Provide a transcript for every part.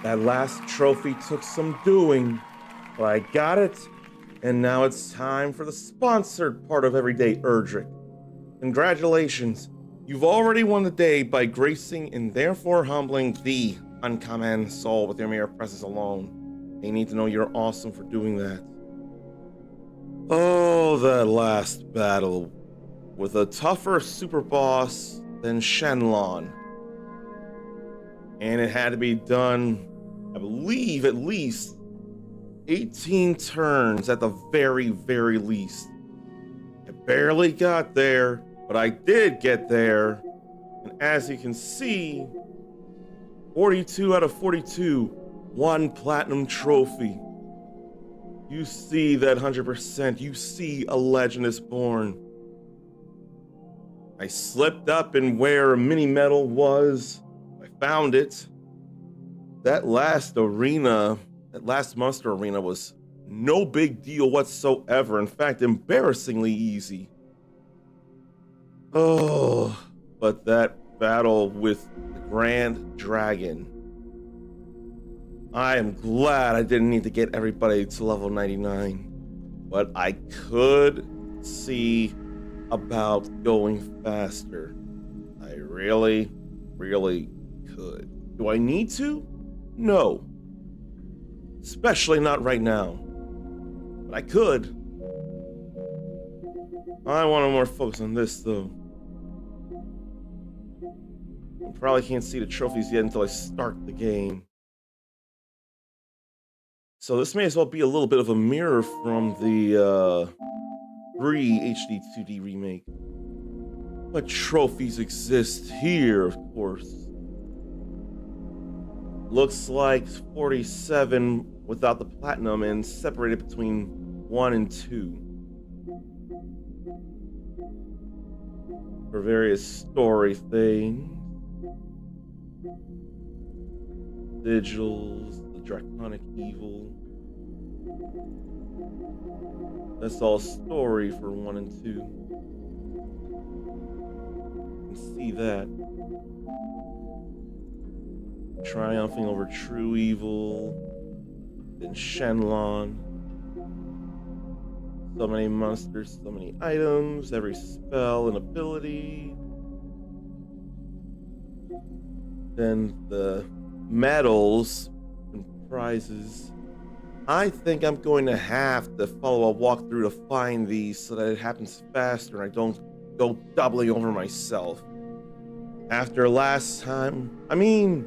That last trophy took some doing, but I got it, and now it's time for the sponsored part of Everyday ERDRICK. Congratulations, you've already won the day by gracing and therefore humbling the uncommon soul with your mere presence alone. They need to know you're awesome for doing that. Oh, that last battle with a tougher super boss than Shenlong. And it had to be done, I believe, at least 18 turns at the very, very least. I barely got there, but I did get there. And as you can see, 42 out of 42, one platinum trophy. You see that 100%. You see a legend is born. I slipped up and where a mini medal was. I found it. That last arena, that last monster arena was no big deal whatsoever. In fact, embarrassingly easy. Oh, but that battle with the Grand Dragon. I am glad I didn't need to get everybody to level 99. But I could see about going faster. I really, really could. Do I need to? No. Especially not right now. But I could. I want to more focus on this, though. I probably can't see the trophies yet until I start the game. So this may as well be a little bit of a mirror from the 3 HD 2D remake. But trophies exist here, of course. Looks like 47 without the platinum and separated between 1 and 2. For various story things. Sigils, the draconic evil. That's all story for 1 and 2. You can see that. Triumphing over true evil. Then Shenlong. So many monsters, so many items, every spell and ability. Then the medals and prizes. I think I'm going to have to follow a walkthrough to find these so that it happens faster and I don't go doubling over myself. After last time, I mean,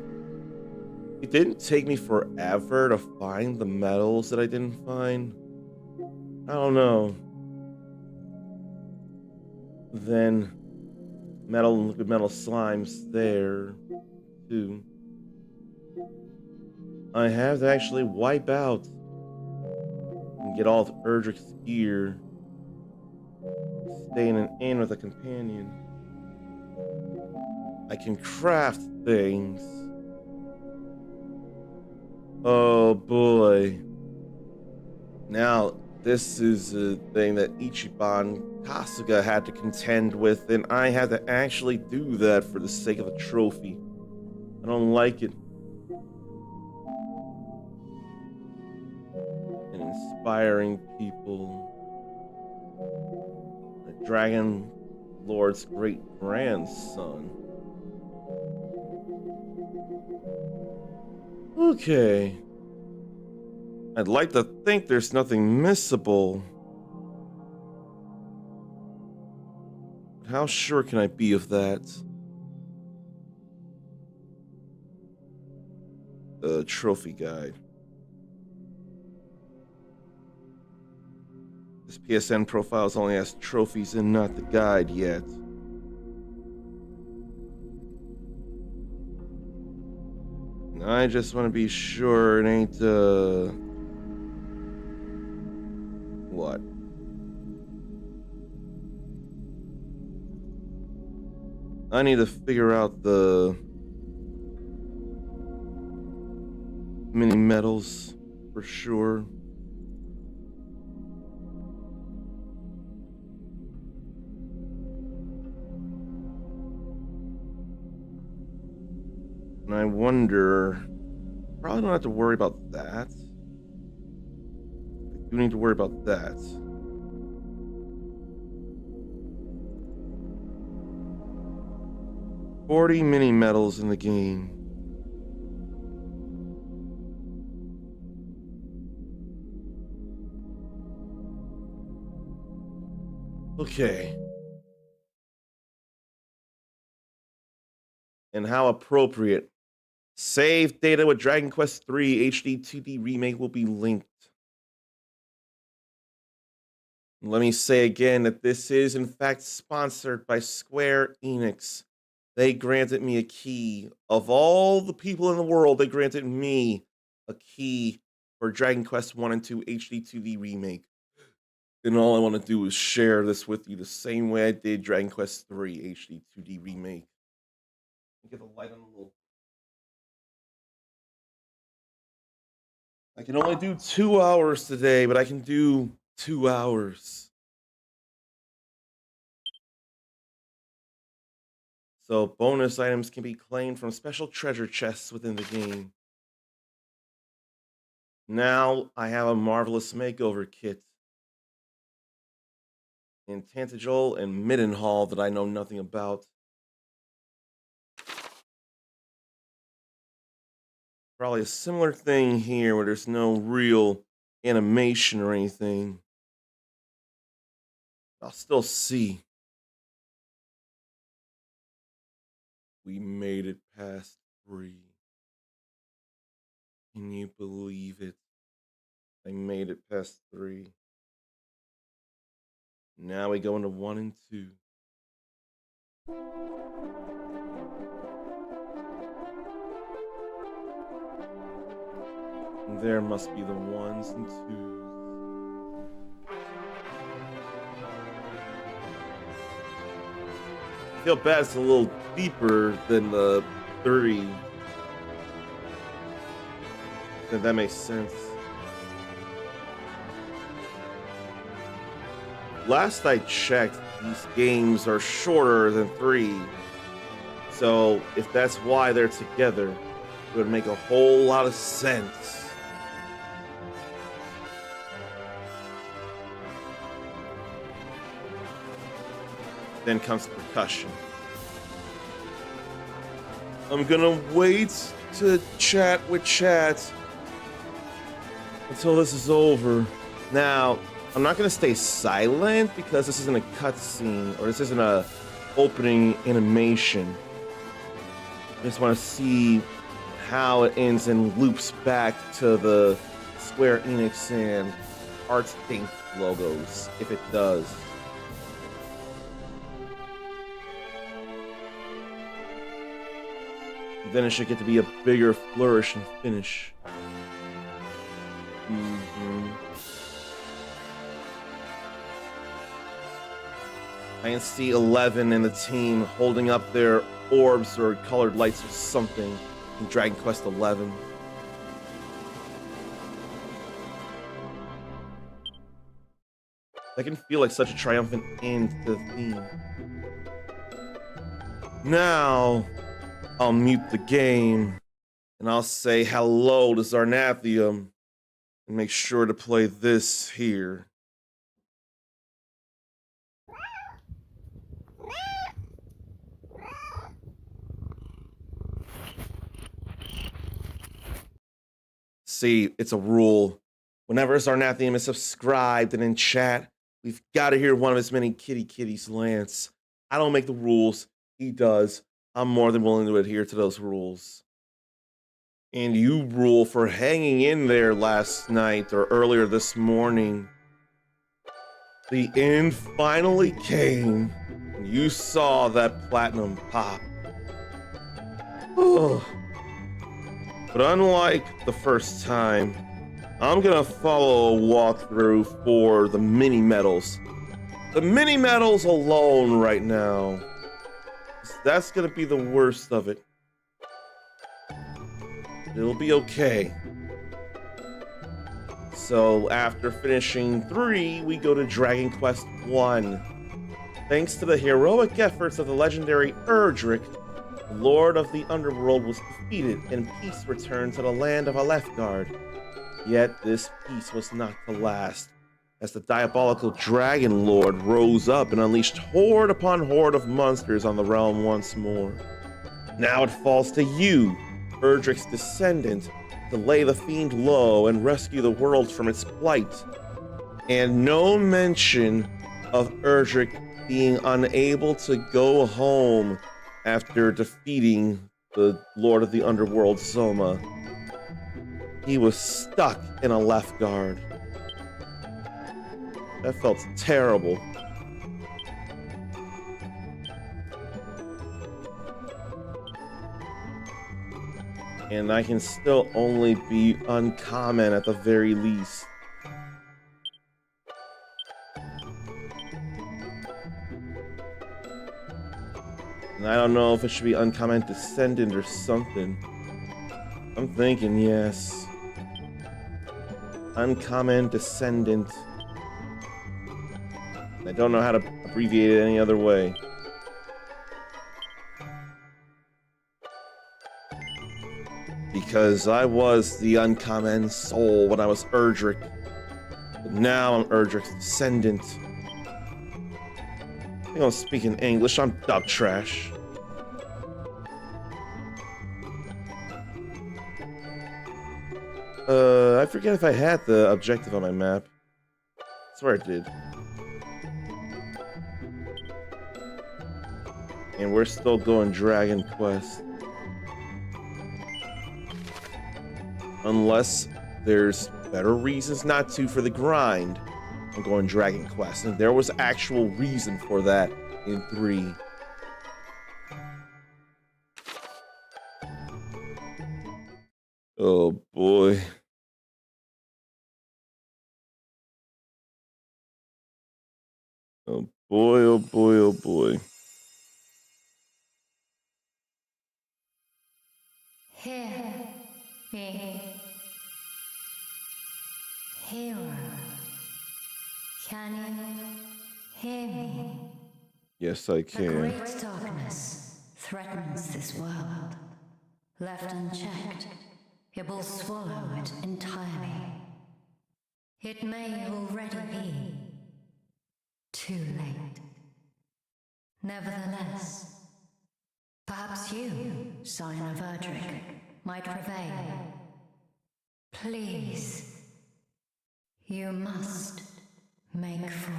it didn't take me forever to find the medals that I didn't find. I don't know. Then metal and liquid metal slimes there too. I have to actually wipe out and get all of ERDRICK's gear. Stay in an inn with a companion. I can craft things. Oh boy. Now, this is a thing that Ichiban Kasuga had to contend with, and I had to actually do that for the sake of a trophy. I don't like it. And inspiring people. The Dragon Lord's great grandson. Okay. I'd like to think there's nothing missable. But how sure can I be of that? The trophy guide. This PSN profiles only has trophies and not the guide yet. And I just want to be sure it ain't, what? I need to figure out the mini medals for sure. And I wonder, probably don't have to worry about that. I do need to worry about that. $40 mini medals in the game. Okay. And how appropriate. Save data with Dragon Quest III HD 2D remake will be linked. Let me say again that this is in fact sponsored by Square Enix. They granted me a key. Of all the people in the world, they granted me a key for Dragon Quest 1 and 2 HD 2D remake. And all I want to do is share this with you the same way I did Dragon Quest 3 HD 2D remake. Get the light on a little. I can only do 2 hours today, but I can do 2 hours. So bonus items can be claimed from special treasure chests within the game. Now I have a marvelous makeover kit. And Tantagel and Middenhall that I know nothing about. Probably a similar thing here where there's no real animation or anything. I'll still see. We made it past 3. Can you believe it? I made it past 3. Now we go into 1 and 2. And there must be the 1s and 2s. I feel bad it's a little deeper than the 3. If that makes sense. Last I checked, these games are shorter than 3. So if that's why they're together, it would make a whole lot of sense. Then comes percussion. I'm gonna wait to chat with chat until this is over. Now, I'm not gonna stay silent because this isn't a cutscene or this isn't a opening animation. I just want to see how it ends and loops back to the Square Enix and Arts Inc. logos, if it does. Then it should get to be a bigger flourish and finish. I can see 11 and the team holding up their orbs or colored lights or something in Dragon Quest 11. That can feel like such a triumphant end to the theme. Now, I'll mute the game and I'll say hello to Zarnathium and make sure to play this here. See, it's a rule. Whenever Zarnathium is subscribed and in chat, we've got to hear one of his many kitties lance. I don't make the rules, he does. I'm more than willing to adhere to those rules. And you rule for hanging in there last night or earlier this morning. The end finally came, and you saw that platinum pop. Oh. But unlike the first time, I'm gonna follow a walkthrough for the mini medals. The mini medals alone right now. That's gonna be the worst of it. It'll be okay. So after finishing 3, we go to Dragon Quest 1. Thanks to the heroic efforts of the legendary ERDRICK, the Lord of the Underworld was defeated and peace returned to the land of Alefgard. Yet this peace was not to last, as the diabolical Dragon Lord rose up and unleashed horde upon horde of monsters on the realm once more. Now it falls to you, ERDRICK's descendant, to lay the fiend low and rescue the world from its plight. And no mention of ERDRICK being unable to go home after defeating the Lord of the Underworld, Soma. He was stuck in Alefgard. That felt terrible. And I can still only be uncommon at the very least. And I don't know if it should be uncommon descendant or something. I'm thinking yes. Uncommon descendant. I don't know how to abbreviate it any other way. Because I was the uncommon soul when I was ERDRICK. But now I'm ERDRICK's descendant. I think I'm speaking English, I'm dog trash. I forget if I had the objective on my map. I swear I did. And we're still going Dragon Quest. Unless there's better reasons not to for the grind, I'm going Dragon Quest. And there was actual reason for that in 3. Oh boy. Oh boy, oh boy, oh boy. Hero, can you hear me? Yes, I can. A great darkness threatens this world. Left unchecked, it will swallow it entirely. It may already be too late. Nevertheless, perhaps you, Scion of ERDRICK, might prevail. Please, you must make for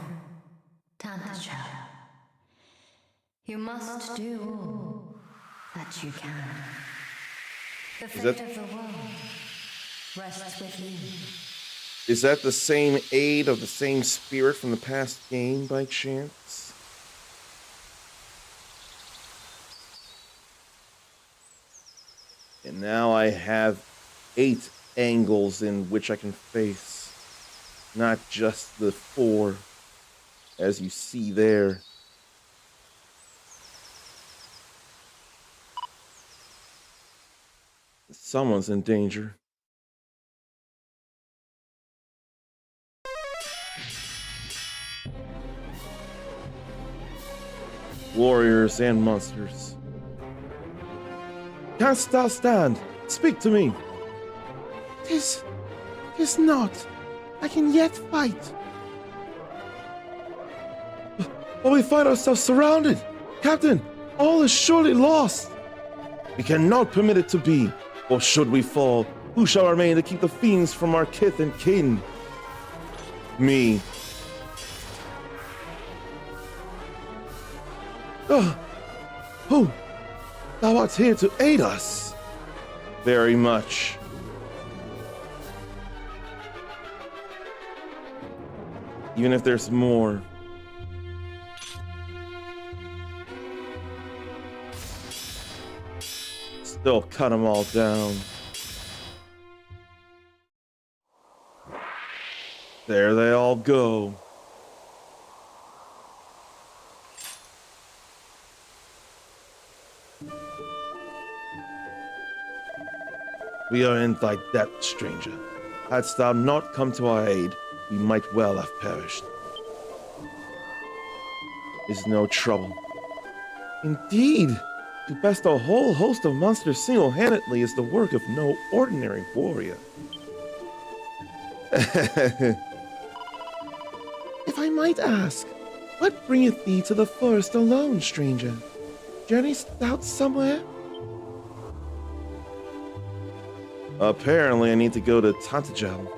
Tantaja. You must do all that you can. The fate of the world rests with you. Is that the same aid of the same spirit from the past game by chance? And now I have 8 angles in which I can face, not just the 4, as you see there. Someone's in danger. Warriors and monsters. Canst thou stand? Speak to me. Tis not. I can yet fight. But we find ourselves surrounded. Captain, all is surely lost. We cannot permit it to be. Or should we fall, who shall remain to keep the fiends from our kith and kin? Me. Who? Thou art here to aid us. Very much. Even if there's more. Still cut them all down. There they all go. We are in thy debt, stranger. Hadst thou not come to our aid, we might well have perished. Is no trouble. Indeed, to best a whole host of monsters single-handedly is the work of no ordinary warrior. If I might ask, what bringeth thee to the forest alone, stranger? Journeyst thou somewhere? Apparently I need to go to Tantajel.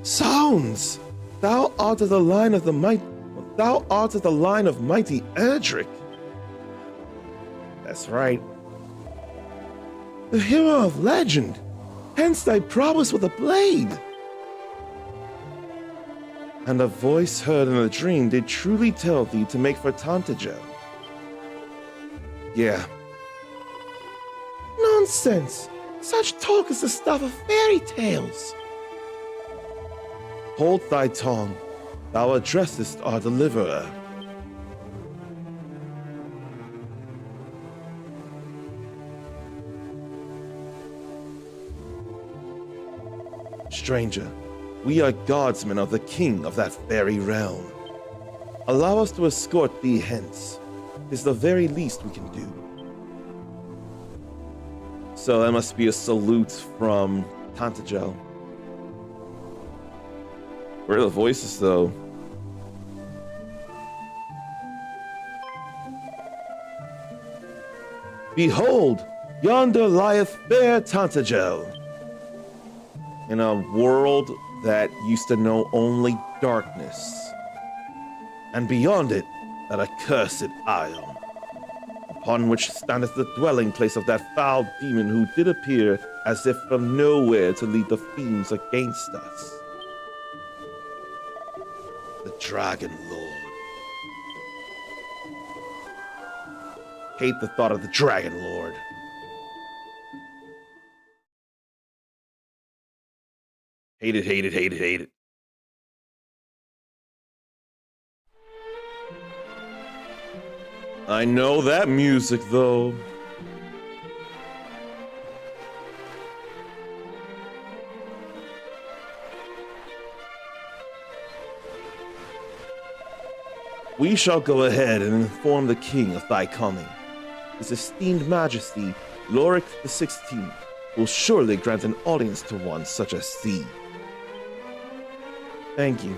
Sounds! Thou art of the line of mighty ERDRICK. That's right. The hero of legend. Hence thy prowess with a blade. And a voice heard in a dream did truly tell thee to make for Tantajel. Yeah. Nonsense! Such talk is the stuff of fairy tales. Hold thy tongue. Thou addressest our deliverer. Stranger, we are guardsmen of the king of that fairy realm. Allow us to escort thee hence. 'Tis the very least we can do. So that must be a salute from Tantagel. Where are the voices, though? Behold, yonder lieth fair Tantagel. In a world that used to know only darkness. And beyond it, that accursed isle, upon which standeth the dwelling place of that foul demon who did appear as if from nowhere to lead the fiends against us. The Dragon Lord. Hate the thought of the Dragon Lord. Hate it, hate it, hate it, hate it. I know that music, though. We shall go ahead and inform the king of thy coming. His esteemed majesty, ERDRICK the 16th, will surely grant an audience to one such as thee. Thank you.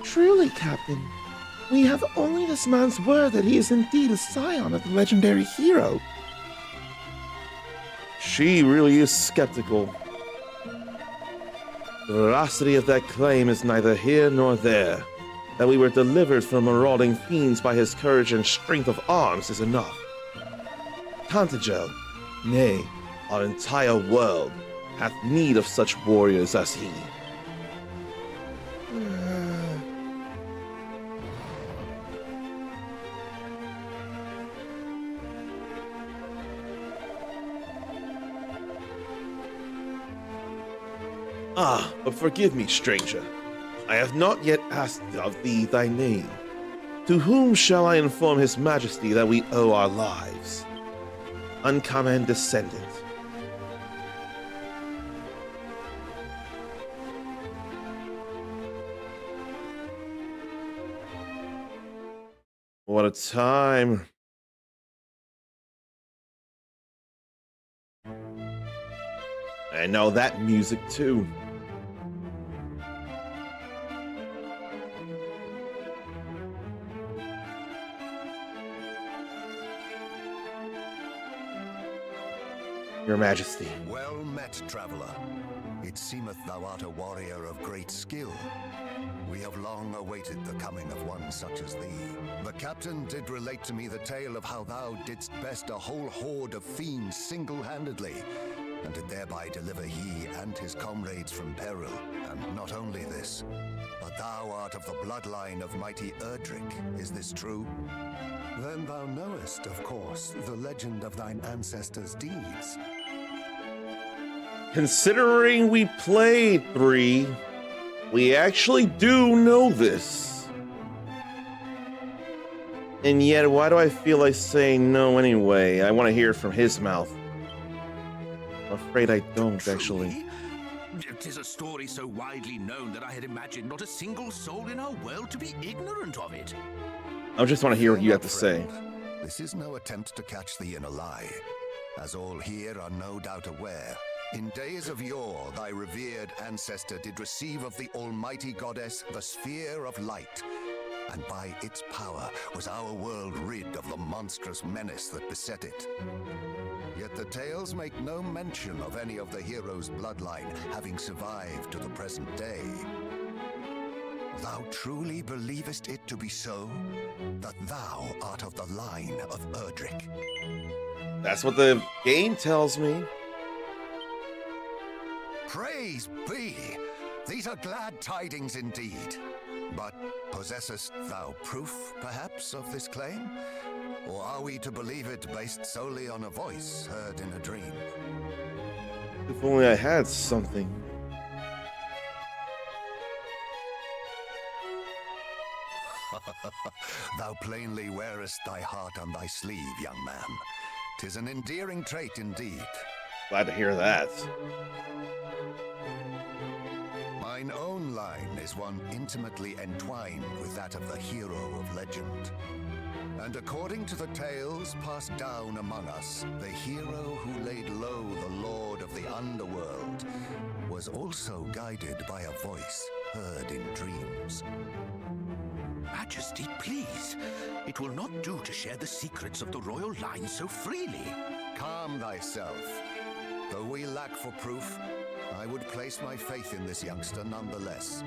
Truly, Captain. We have only this man's word that he is indeed a scion of the legendary hero. She really is skeptical. The veracity of that claim is neither here nor there. That we were delivered from marauding fiends by his courage and strength of arms is enough. Tantagel, nay, our entire world, hath need of such warriors as he. But forgive me, stranger. I have not yet asked of thee thy name. To whom shall I inform his majesty that we owe our lives? Uncommon descendant. What a time. I know that music too. Your Majesty. Well met, traveler. It seemeth thou art a warrior of great skill. We have long awaited the coming of one such as thee. The captain did relate to me the tale of how thou didst best a whole horde of fiends single-handedly, and did thereby deliver he and his comrades from peril. And not only this, but thou art of the bloodline of mighty ERDRICK. Is this true? Then thou knowest, of course, the legend of thine ancestors' deeds. Considering we played 3, we actually do know this. And yet, why do I feel like saying no anyway? I want to hear it from his mouth. I'm afraid I don't, actually. Tis a story so widely known that I had imagined not a single soul in our world to be ignorant of it. I just want to hear what you have to say. This is no attempt to catch thee in a lie, as all here are no doubt aware. In days of yore, thy revered ancestor did receive of the almighty goddess the sphere of light, and by its power was our world rid of the monstrous menace that beset it. Yet the tales make no mention of any of the heroes' bloodline having survived to the present day. Thou truly believest it to be so, that thou art of the line of ERDRICK? That's what the game tells me. Praise be! These are glad tidings indeed. But possessest thou proof, perhaps, of this claim? Or are we to believe it based solely on a voice heard in a dream? If only I had something. Thou plainly wearest thy heart on thy sleeve, young man. 'Tis an endearing trait indeed. Glad to hear that. Mine own line is one intimately entwined with that of the hero of legend. And according to the tales passed down among us, the hero who laid low the lord of the underworld was also guided by a voice heard in dreams. Majesty, please. It will not do to share the secrets of the royal line so freely. Calm thyself. Though we lack for proof, I would place my faith in this youngster nonetheless.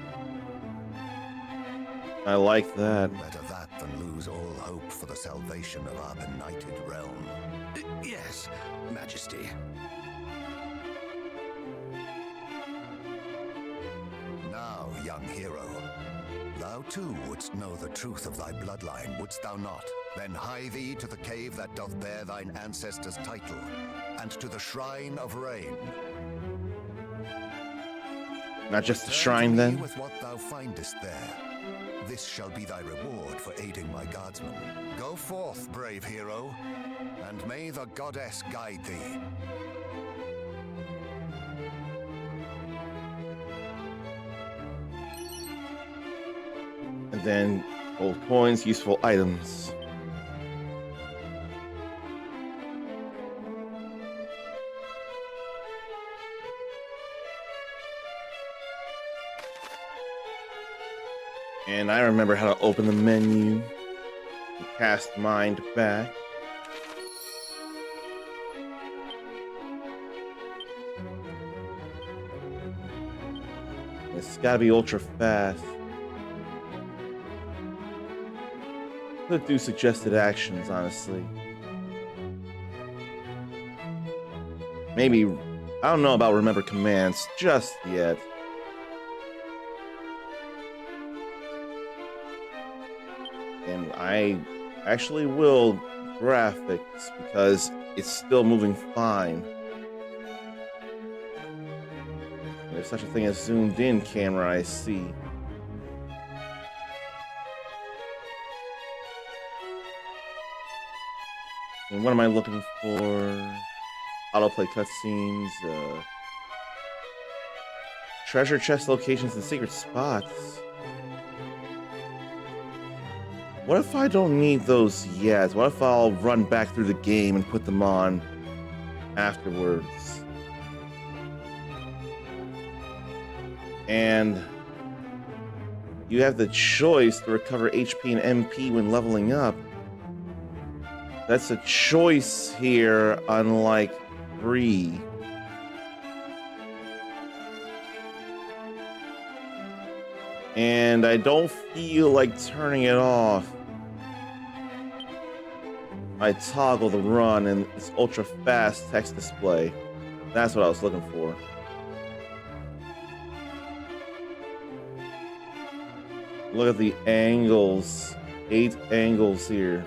I like that. Better that than lose all hope for the salvation of our benighted realm. Yes, Majesty. Now, young hero, thou too wouldst know the truth of thy bloodline, wouldst thou not? Then hie thee to the cave that doth bear thine ancestors' title, and to the Shrine of Rain. Not just the Return shrine, to me then? with what thou findest there. This shall be thy reward for aiding my guardsmen. Go forth, brave hero, and may the goddess guide thee. And then old coins, useful items. And I remember how to open the menu and cast mind back. It's gotta be ultra fast. Could do suggested actions, honestly. Maybe, I don't know about remember commands just yet. And I actually will graphics because it's still moving fine. There's such a thing as zoomed in camera, I see. And what am I looking for? Autoplay cutscenes, treasure chest locations and secret spots. What if I don't need those yet? What if I'll run back through the game and put them on afterwards? And you have the choice to recover HP and MP when leveling up. That's a choice here, unlike 3. And I don't feel like turning it off. I toggle the run and it's ultra fast text display. That's what I was looking for. Look at the angles. 8 angles here.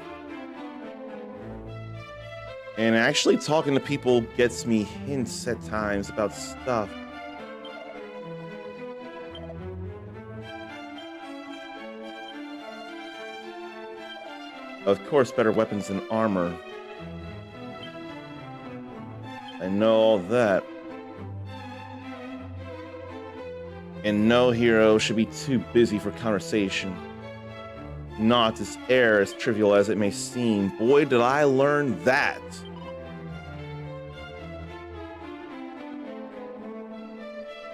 And actually talking to people gets me hints at times about stuff. Of course, better weapons and armor. I know all that. And no hero should be too busy for conversation. Not as as trivial as it may seem. Boy, did I learn that.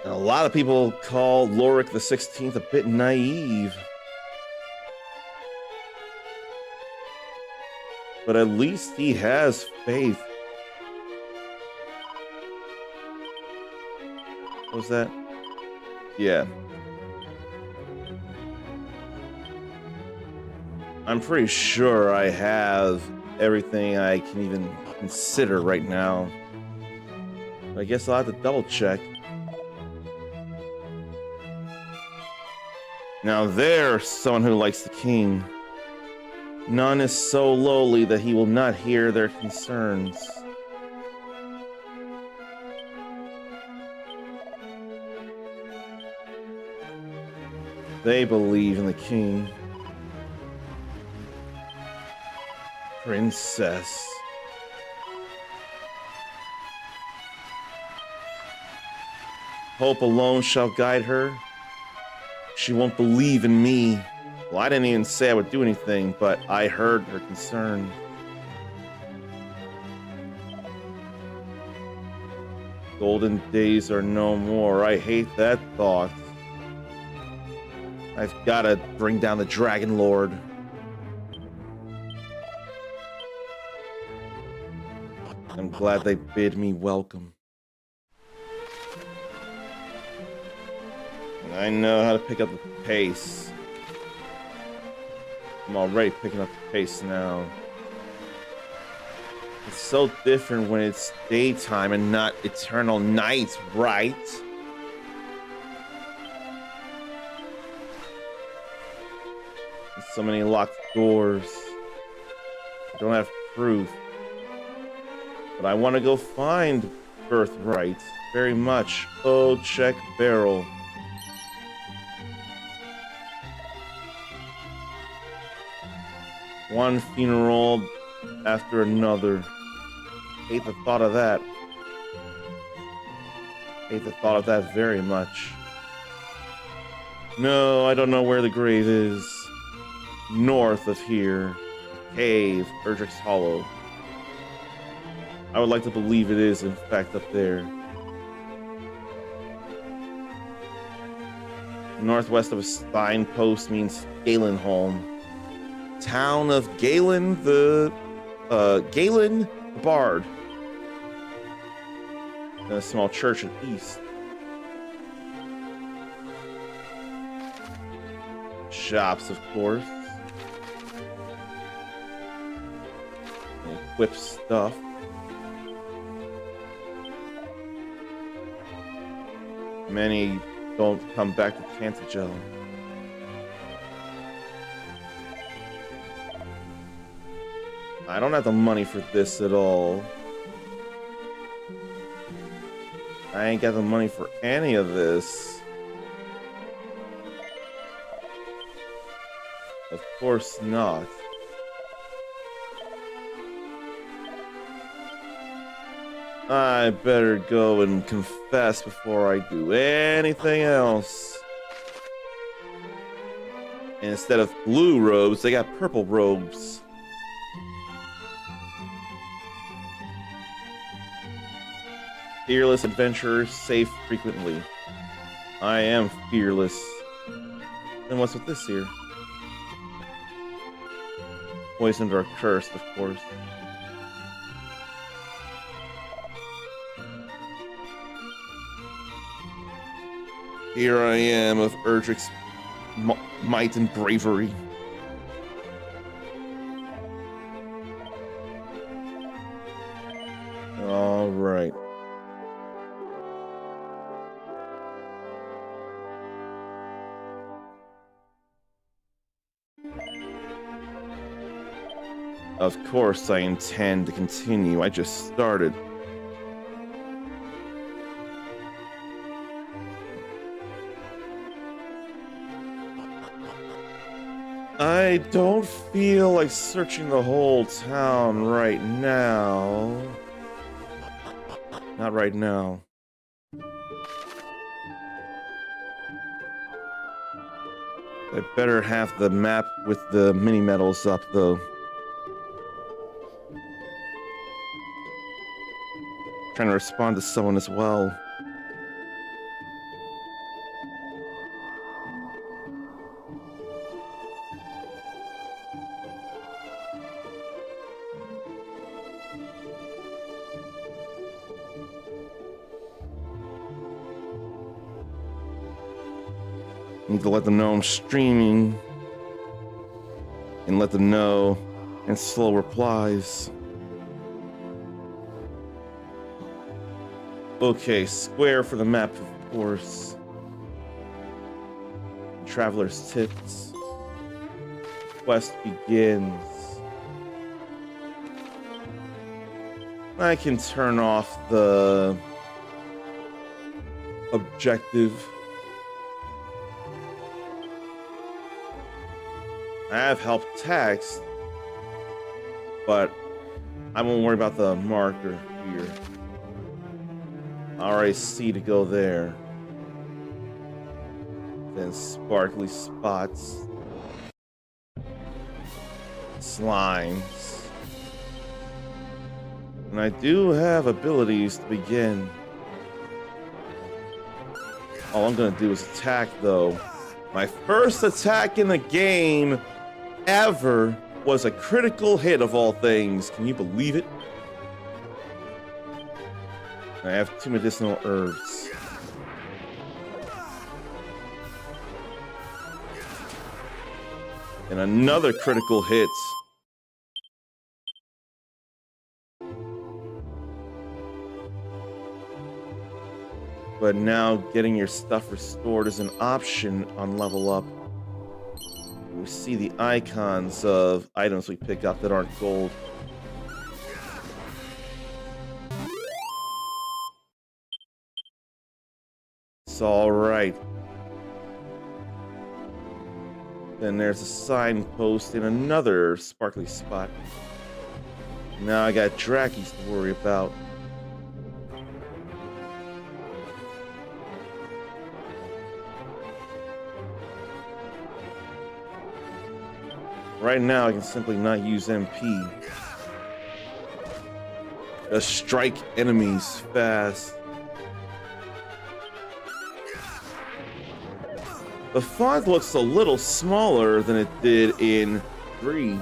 And a lot of people call Lorik the 16th a bit naive. But at least he has faith. What was that? Yeah. I'm pretty sure I have everything I can even consider right now. I guess I'll have to double check. Now there's someone who likes the king. None is so lowly that he will not hear their concerns. They believe in the king. Princess. Hope alone shall guide her. She won't believe in me. Well, I didn't even say I would do anything, but I heard her concern. Golden days are no more. I hate that thought. I've got to bring down the Dragon Lord. I'm glad they bid me welcome. And I know how to pick up the pace. I'm already picking up the pace now. It's so different when it's daytime and not eternal night, right? There's so many locked doors. I don't have proof. But I want to go find Birthright very much. Oh, check barrel. One funeral after another. Hate the thought of that. Hate the thought of that very much. No, I don't know where the grave is. North of here. Cave, Erdrick's Hollow. I would like to believe it is, in fact, up there. Northwest of a signpost means Galenholm. Town of Galen the Bard. And a small church at east. Shops, of course. And equip stuff. Many don't come back to Cantagel. I don't have the money for this at all. I ain't got the money for any of this. Of course not. I better go and confess before I do anything else. And instead of blue robes, they got purple robes. Fearless adventurers save frequently. I am fearless. Then what's with this here? Poisoned or cursed, of course. Here I am of Erdrick's might and bravery. All right. Of course I intend to continue. I just started. I don't feel like searching the whole town right now. Not right now. I better have the map with the mini medals up, though. Trying to respond to someone as well. Need to let them know I'm streaming. And let them know. And slow replies. Okay, square for the map, of course. Traveler's tips. Quest begins. I can turn off the objective. I have help text, but I won't worry about the marker here. RAC to go there. Then sparkly spots. Slimes. And I do have abilities to begin. All I'm gonna do is attack though. My first attack in the game ever was a critical hit of all things. Can you believe it? I have 2 medicinal herbs. And another critical hit. But now getting your stuff restored is an option on level up. We see the icons of items we pick up that aren't gold. It's all right. Then there's a signpost in another sparkly spot. Now I got Drackies to worry about. Right now I can simply not use MP. Just strike enemies fast. The font looks a little smaller than it did in 3. I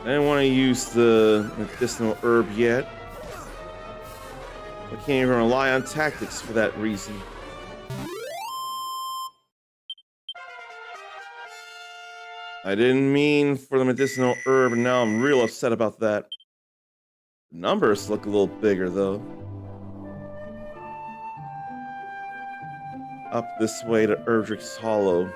didn't want to use the medicinal herb yet. I can't even rely on tactics for that reason. I didn't mean for the medicinal herb, and now I'm real upset about that. The numbers look a little bigger, though. Up this way to ERDRICK's Hollow.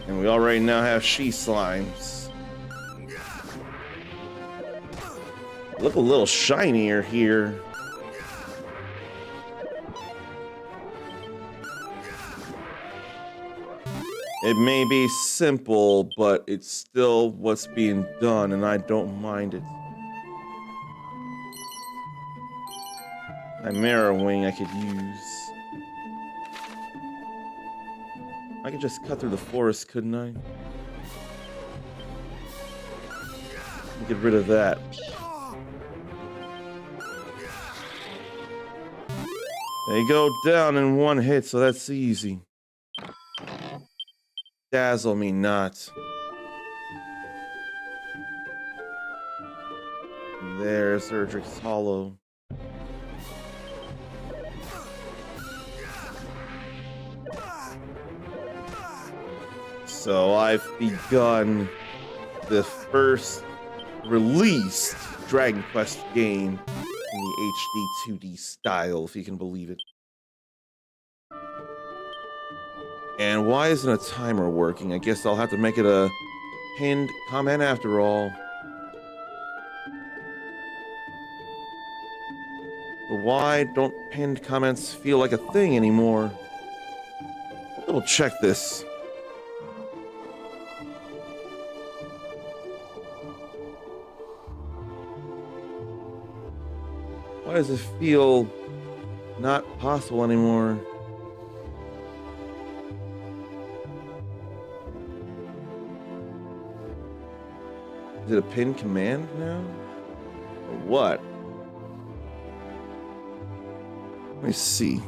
And we already now have she slimes. Look a little shinier here. It may be simple, but it's still what's being done, and I don't mind it. Chimera wing I could use. I could just cut through the forest, couldn't I? Get rid of that. They go down in one hit, so that's easy. Dazzle me not. There's ERDRICK's Hollow. So I've begun the first released Dragon Quest game in the HD 2D style, if you can believe it. And why isn't a timer working? I guess I'll have to make it a pinned comment after all. But why don't pinned comments feel like a thing anymore? I'll double check this. Why does it feel not possible anymore? Is it a pin command now? Or what? Let me see.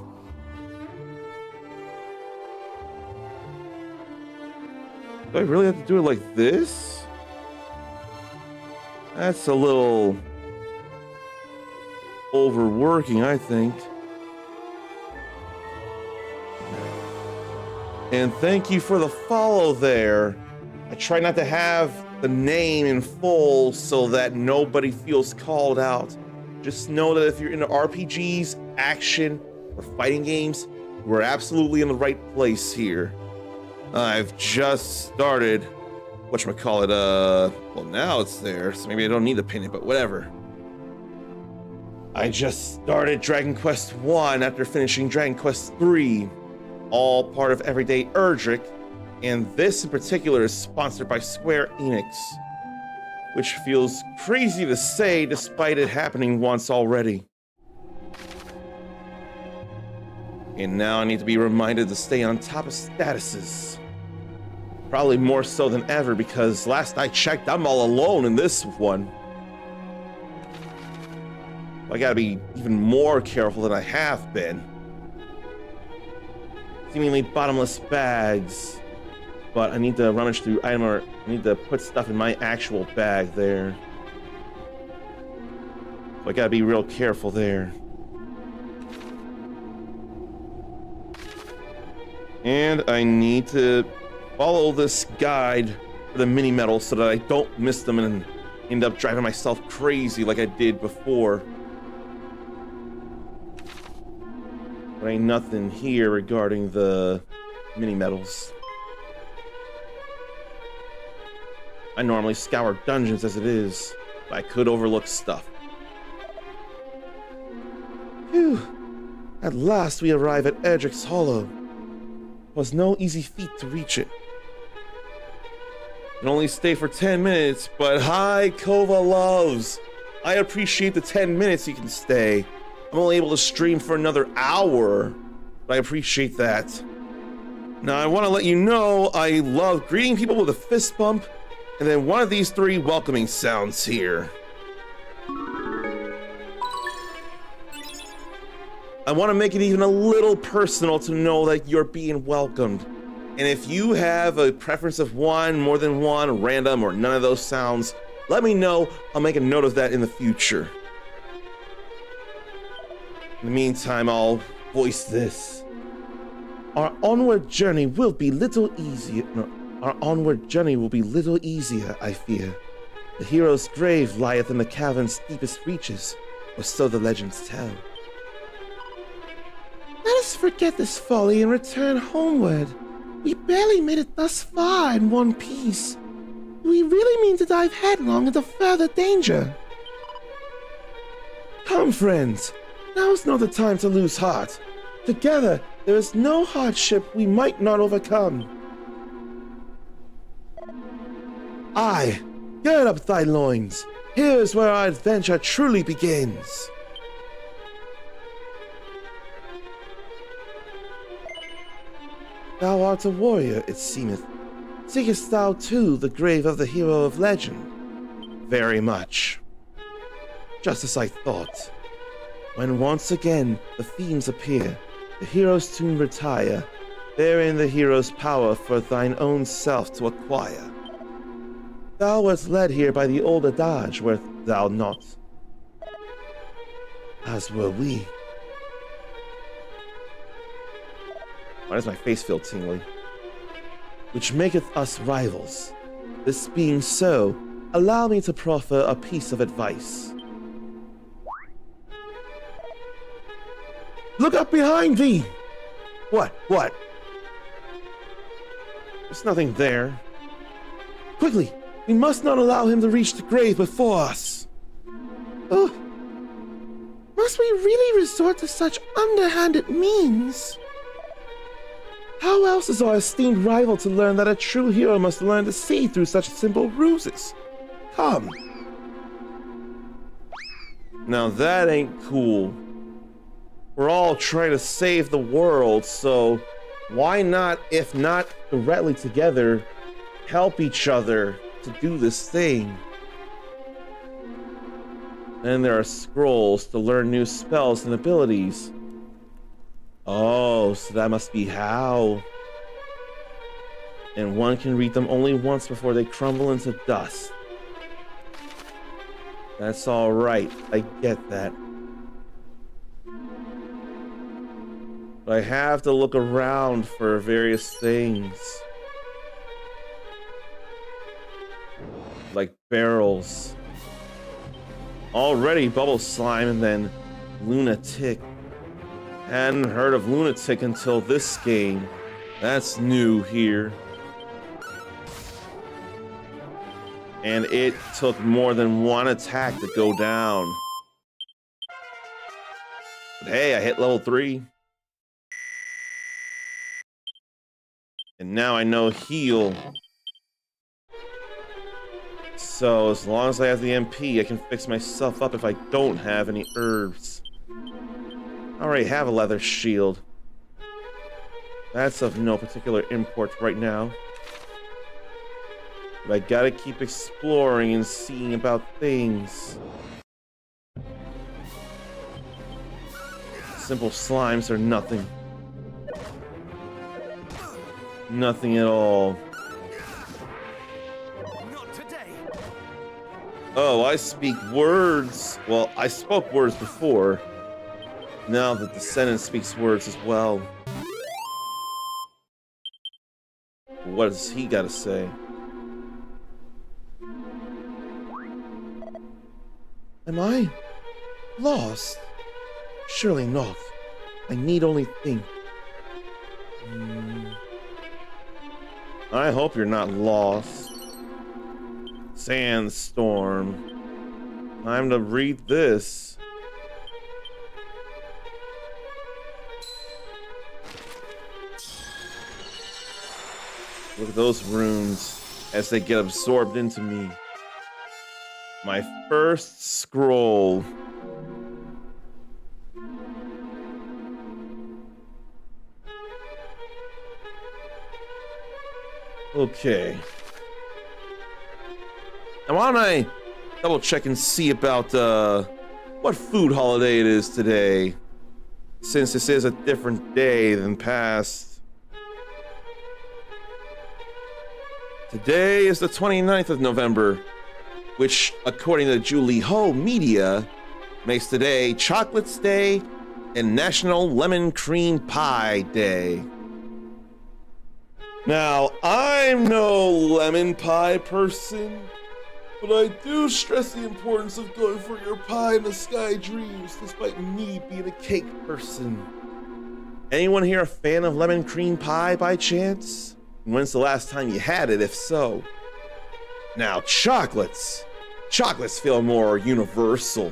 Do I really have to do it like this? That's a little overworking, I think. And thank you for the follow there. I try not to have the name in full so that nobody feels called out. Just know that if you're into RPGs, action, or fighting games, we're absolutely in the right place here. I've just started whatchamacallit, well, now it's there, so maybe I don't need to pin it, but whatever. I just started Dragon Quest 1 after finishing Dragon Quest 3, all part of Everyday ERDRICK, and this in particular is sponsored by Square Enix, which feels crazy to say despite it happening once already. And now I need to be reminded to stay on top of statuses. Probably more so than ever because last I checked, I'm all alone in this one. I gotta be even more careful than I have been. Seemingly bottomless bags. But I need to rummage through item, or I need to put stuff in my actual bag there. So I gotta be real careful there. And I need to follow this guide for the mini medals so that I don't miss them and end up driving myself crazy like I did before. There ain't nothing here regarding the mini medals. I normally scour dungeons as it is, but I could overlook stuff. Phew. At last we arrive at ERDRICK's Hollow. It was no easy feat to reach it. Can only stay for 10 minutes, but hi, Kova loves. I appreciate the 10 minutes you can stay. I'm only able to stream for another hour, but I appreciate that. Now I want to let you know I love greeting people with a fist bump, and then one of these 3 welcoming sounds here. I want to make it even a little personal to know that you're being welcomed. And if you have a preference of one, more than one, random, or none of those sounds, let me know. I'll make a note of that in the future. In the meantime, I'll voice this. Our onward journey will be little easier. No, our onward journey will be little easier, I fear. The hero's grave lieth in the cavern's deepest reaches, or so the legends tell. Let us forget this folly and return homeward. We barely made it thus far in one piece. Do we really mean to dive headlong into further danger? Come, friends. Now's not the time to lose heart. Together, there is no hardship we might not overcome. Aye, gird up thy loins. Here is where our adventure truly begins. Thou art a warrior, it seemeth. Seekest thou too the grave of the hero of legend? Very much. Just as I thought. When once again the themes appear, the hero's tomb retire, therein the hero's power for thine own self to acquire. Thou wert led here by the old adage, wert thou not? As were we. Why does my face feel tingly? Which maketh us rivals. This being so, allow me to proffer a piece of advice. Look up behind thee! What? There's nothing there. Quickly! We must not allow him to reach the grave before us. Oh, must we really resort to such underhanded means? How else is our esteemed rival to learn that a true hero must learn to see through such simple ruses? Come. Now that ain't cool. We're all trying to save the world, so why not, if not directly together, help each other to do this thing? And there are scrolls to learn new spells and abilities. Oh, so that must be how. And one can read them only once before they crumble into dust. That's all right, I get that. But I have to look around for various things. Like barrels. Already Bubble Slime and then Lunatic. Hadn't heard of Lunatic until this game. That's new here. And it took more than one attack to go down. But hey, I hit level 3. And now I know heal. So as long as I have the MP, I can fix myself up if I don't have any herbs. I already have a leather shield. That's of no particular import right now. But I gotta keep exploring and seeing about things. Simple slimes are nothing. Nothing at all. Not today. Oh, I speak words. Well, I spoke words before. Now the descendant speaks words as well. What does he got to say? Am I lost? Surely not. I need only think. I hope you're not lost. Sandstorm. Time to read this. Look at those runes as they get absorbed into me. My first scroll. Okay. I want to double check and see about what food holiday it is today, since this is a different day than past. Today is the 29th of November, which, according to Julie Ho Media, makes today Chocolates Day and National Lemon Cream Pie Day. Now, I'm no lemon pie person, but I do stress the importance of going for your pie in the sky dreams, despite me being a cake person. Anyone here a fan of lemon cream pie by chance? When's the last time you had it, if so? Now, chocolates. Chocolates feel more universal.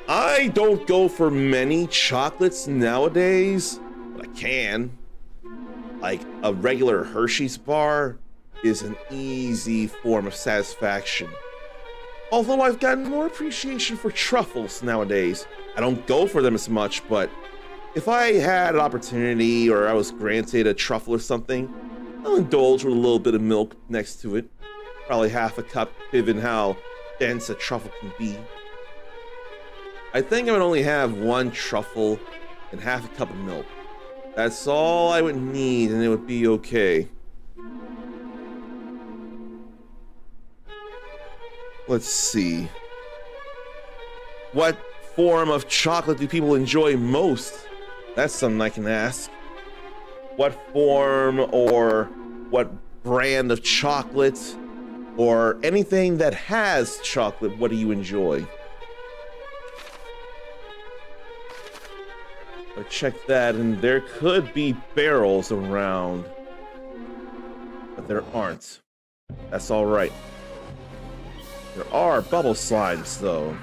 I don't go for many chocolates nowadays, but I can. Like a regular Hershey's bar is an easy form of satisfaction. Although I've gotten more appreciation for truffles nowadays. I don't go for them as much, but if I had an opportunity or I was granted a truffle or something, I'll indulge with a little bit of milk next to it. Probably half a cup, given how dense a truffle can be. I think I would only have one truffle and half a cup of milk. That's all I would need, and it would be okay. Let's see. What form of chocolate do people enjoy most? That's something I can ask. What form or what brand of chocolate or anything that has chocolate, what do you enjoy? I checked that, and there could be barrels around, but there aren't. That's all right. There are bubble slimes, though,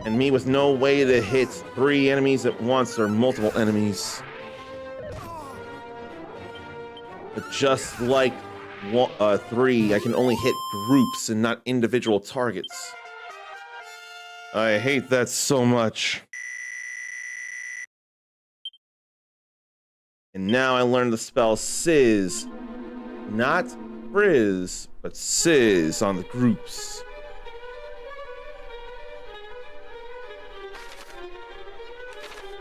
and me with no way to hit 3 enemies at once or multiple enemies. But just like 3, I can only hit groups and not individual targets. I hate that so much. And now I learned the spell Sizz. Not Frizz, but Sizz on the groups.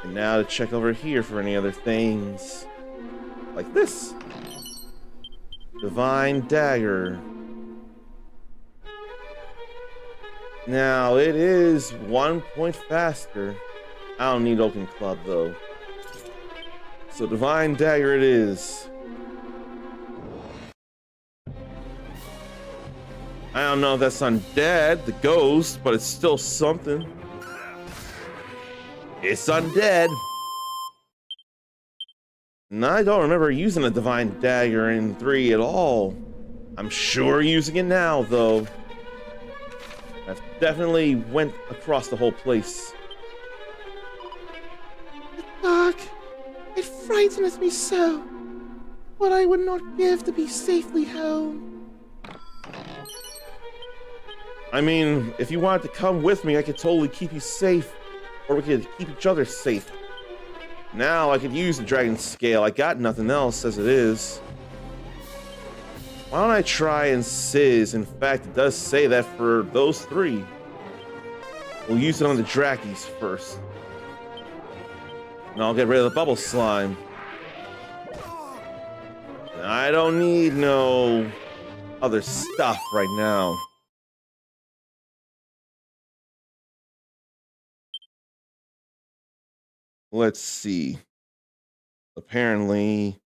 And now to check over here for any other things. Like this. Divine Dagger. Now it is 1 point faster. I don't need Open Club though. So Divine Dagger it is. I don't know if that's undead, the ghost, but it's still something. It's undead. And I don't remember using a Divine Dagger in 3 at all. I'm sure using it now, though. I've definitely went across the whole place. The dark, it frightens me so. What I would not give to be safely home. I mean, if you wanted to come with me, I could totally keep you safe. Or we could keep each other safe. Now I could use the dragon scale. I got nothing else as it is. Why don't I try and sizz? In fact, it does say that for those three. We'll use it on the Drackies first. And I'll get rid of the bubble slime. I don't need no other stuff right now. Let's see. Apparently...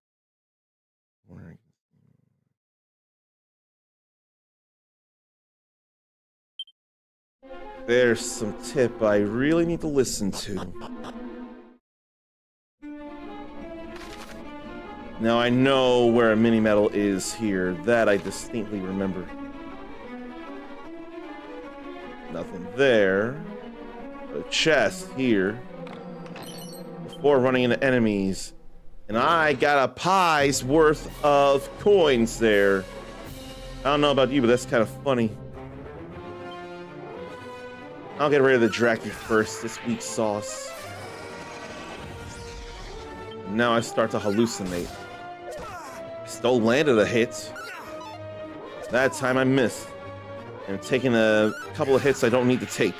There's some tip I really need to listen to. Now I know where a mini medal is here. That I distinctly remember. Nothing there. A chest here. Before running into enemies. And I got a pie's worth of coins there. I don't know about you, but that's kind of funny. I'll get rid of the Draki first, this weak sauce. Now I start to hallucinate. Still landed a hit. That time I missed. And I'm taking a couple of hits I don't need to take.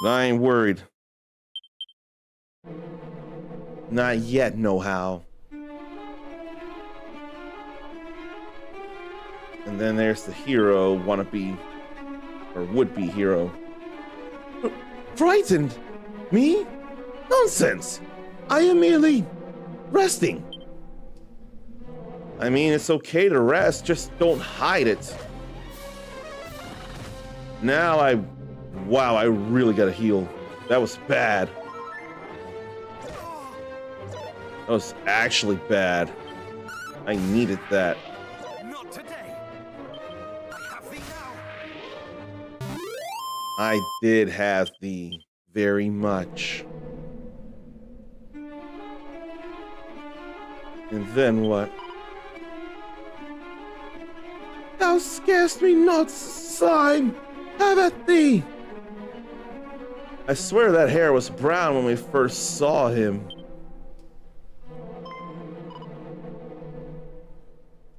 But I ain't worried. Not yet, no how. And then there's the hero wannabe. Or would-be hero. Frightened? Me? Nonsense! I am merely resting. I mean, it's okay to rest, just don't hide it. Now wow, I really gotta heal. That was bad. That was actually bad. I needed that. Not today. I have thee now. I did have thee very much. And then what? Thou scarest me not, slime. Have at thee. I swear that hair was brown when we first saw him.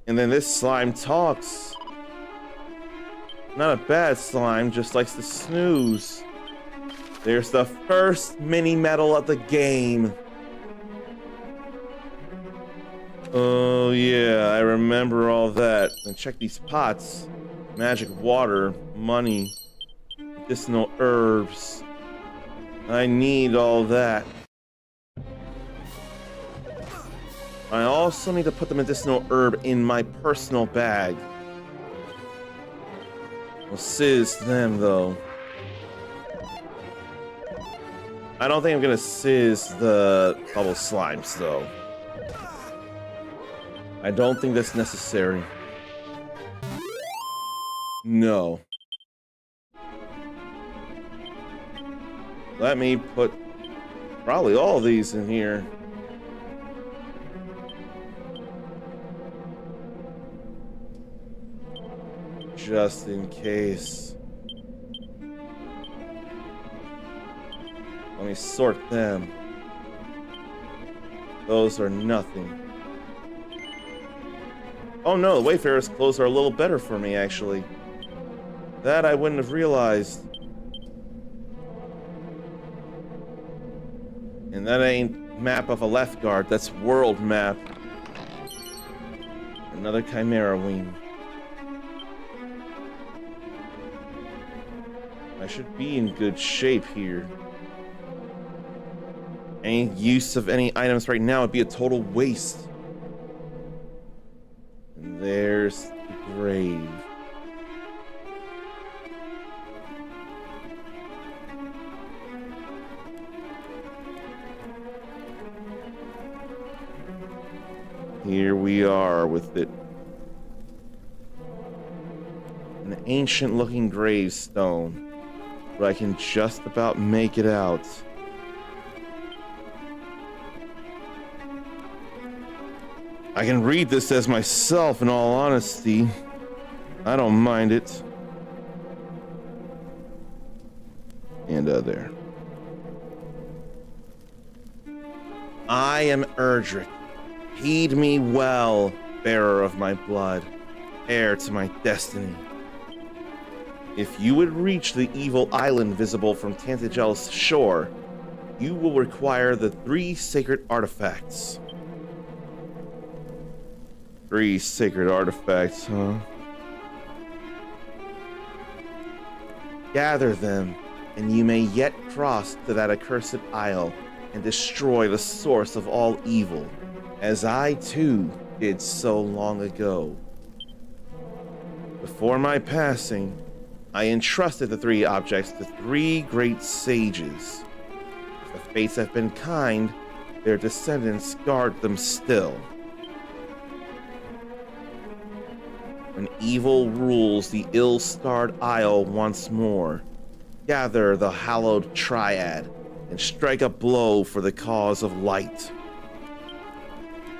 And then this slime talks. Not a bad slime, just likes to snooze. There's the first mini medal of the game. Oh yeah, I remember all that. And check these pots. Magic water, money, medicinal herbs. I need all that. I also need to put the medicinal herb in my personal bag. We'll sizz them though. I don't think I'm gonna sizz the bubble slimes though. I don't think that's necessary. No. Let me put probably all these in here. Just in case. Let me sort them. Those are nothing. Oh no, the Wayfarer's clothes are a little better for me, actually. That I wouldn't have realized. And that ain't map of a left guard, that's world map. Another Chimera wing. I should be in good shape here. Any use of any items right now would be a total waste. And there's the grave. Here we are with it. an ancient-looking gravestone, but I can just about make it out. I can read this as myself, in all honesty. I don't mind it. And there. I am ERDRICK. Heed me well, bearer of my blood, heir to my destiny. If you would reach the evil island visible from Tantagel's shore, you will require the 3 sacred artifacts. 3 sacred artifacts, huh? Gather them, and you may yet cross to that accursed isle and destroy the source of all evil, as I too did so long ago. Before my passing, I entrusted the 3 objects to 3 great sages. If the fates have been kind, their descendants guard them still. When evil rules the ill-starred isle once more, gather the hallowed triad and strike a blow for the cause of light.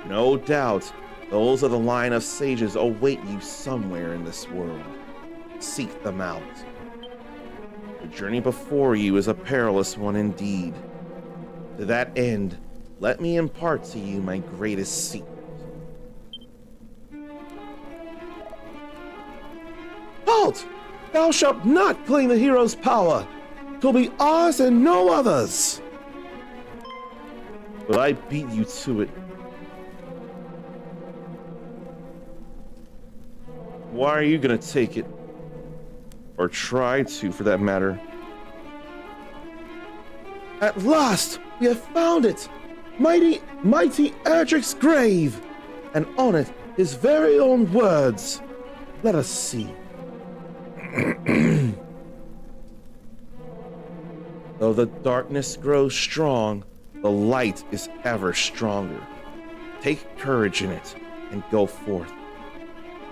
No doubt, those of the line of sages await you somewhere in this world. Seek them out. The journey before you is a perilous one indeed. To that end, let me impart to you my greatest secret. Halt! Thou shalt not claim the hero's power. 'Twill be ours and no others. But I beat you to it. Why are you gonna take it? Or try to, for that matter. At last, we have found it! Mighty ERDRICK's grave! And on it, his very own words. Let us see. Though the darkness grows strong, the light is ever stronger. Take courage in it, and go forth.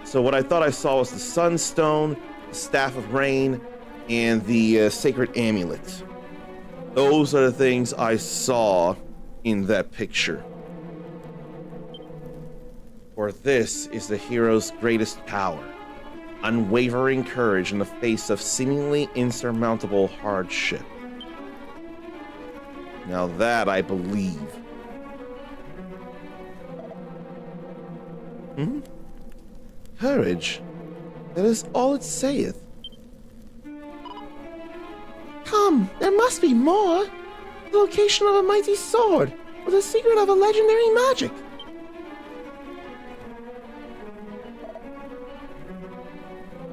So what I thought I saw was the Sunstone, the Staff of Rain, and the Sacred Amulet. Those are the things I saw in that picture. For this is the hero's greatest power. Unwavering courage in the face of seemingly insurmountable hardship. Now that I believe. Courage? That is all it saith. Come, there must be more. The location of a mighty sword, or the secret of a legendary magic.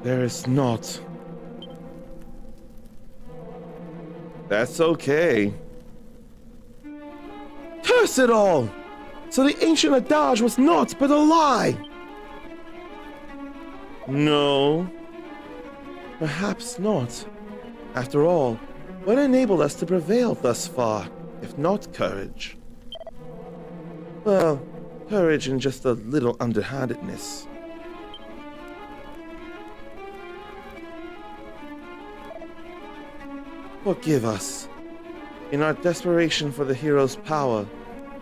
There is not. That's okay. Curse it all! So the ancient adage was naught but a lie! No. Perhaps not. After all, what enabled us to prevail thus far, if not courage? Well, courage and just a little underhandedness. Forgive us. In our desperation for the hero's power,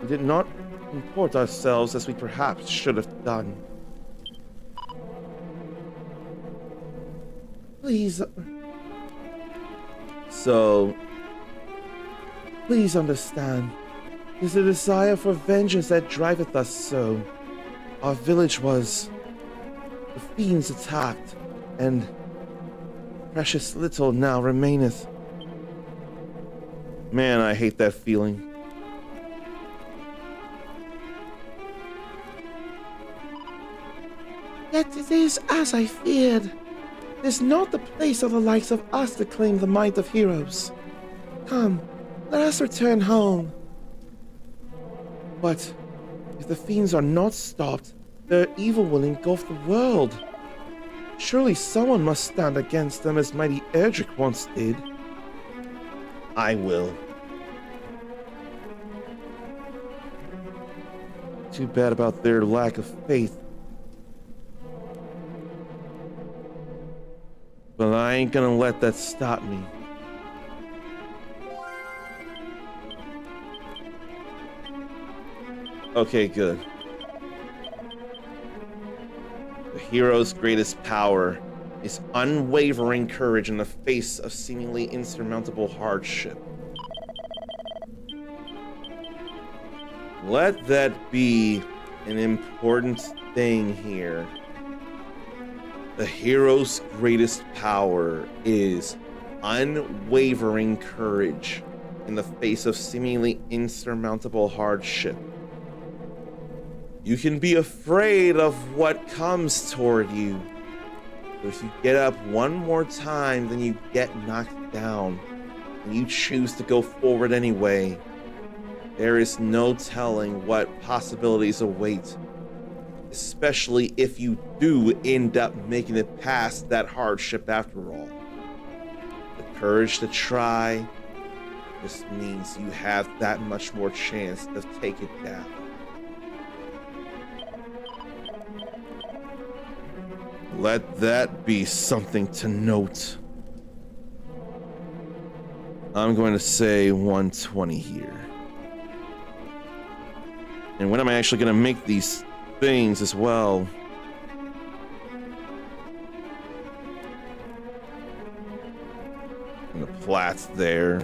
we did not comport ourselves as we perhaps should have done. Please. So, Please understand. It is the desire for vengeance that driveth us so. Our village was. The fiends attacked, and precious little now remaineth. man, I hate that feeling. Yet it is as I feared. It is not the place of the likes of us to claim the might of heroes. Come, let us return home. But if the fiends are not stopped, their evil will engulf the world. Surely someone must stand against them as mighty ERDRICK once did. I will. Too bad about their lack of faith. But I ain't gonna let that stop me. Okay, good. The hero's greatest power is unwavering courage in the face of seemingly insurmountable hardship. Let that be an important thing here. The hero's greatest power is unwavering courage in the face of seemingly insurmountable hardship. You can be afraid of what comes toward you, but if you get up one more time, then you get knocked down, and you choose to go forward anyway. There is no telling what possibilities await, especially if you do end up making it past that hardship after all. The courage to try just means you have that much more chance to take it down. Let that be something to note. I'm going to say 120 here. And when am I actually going to make these things as well? And the plats there.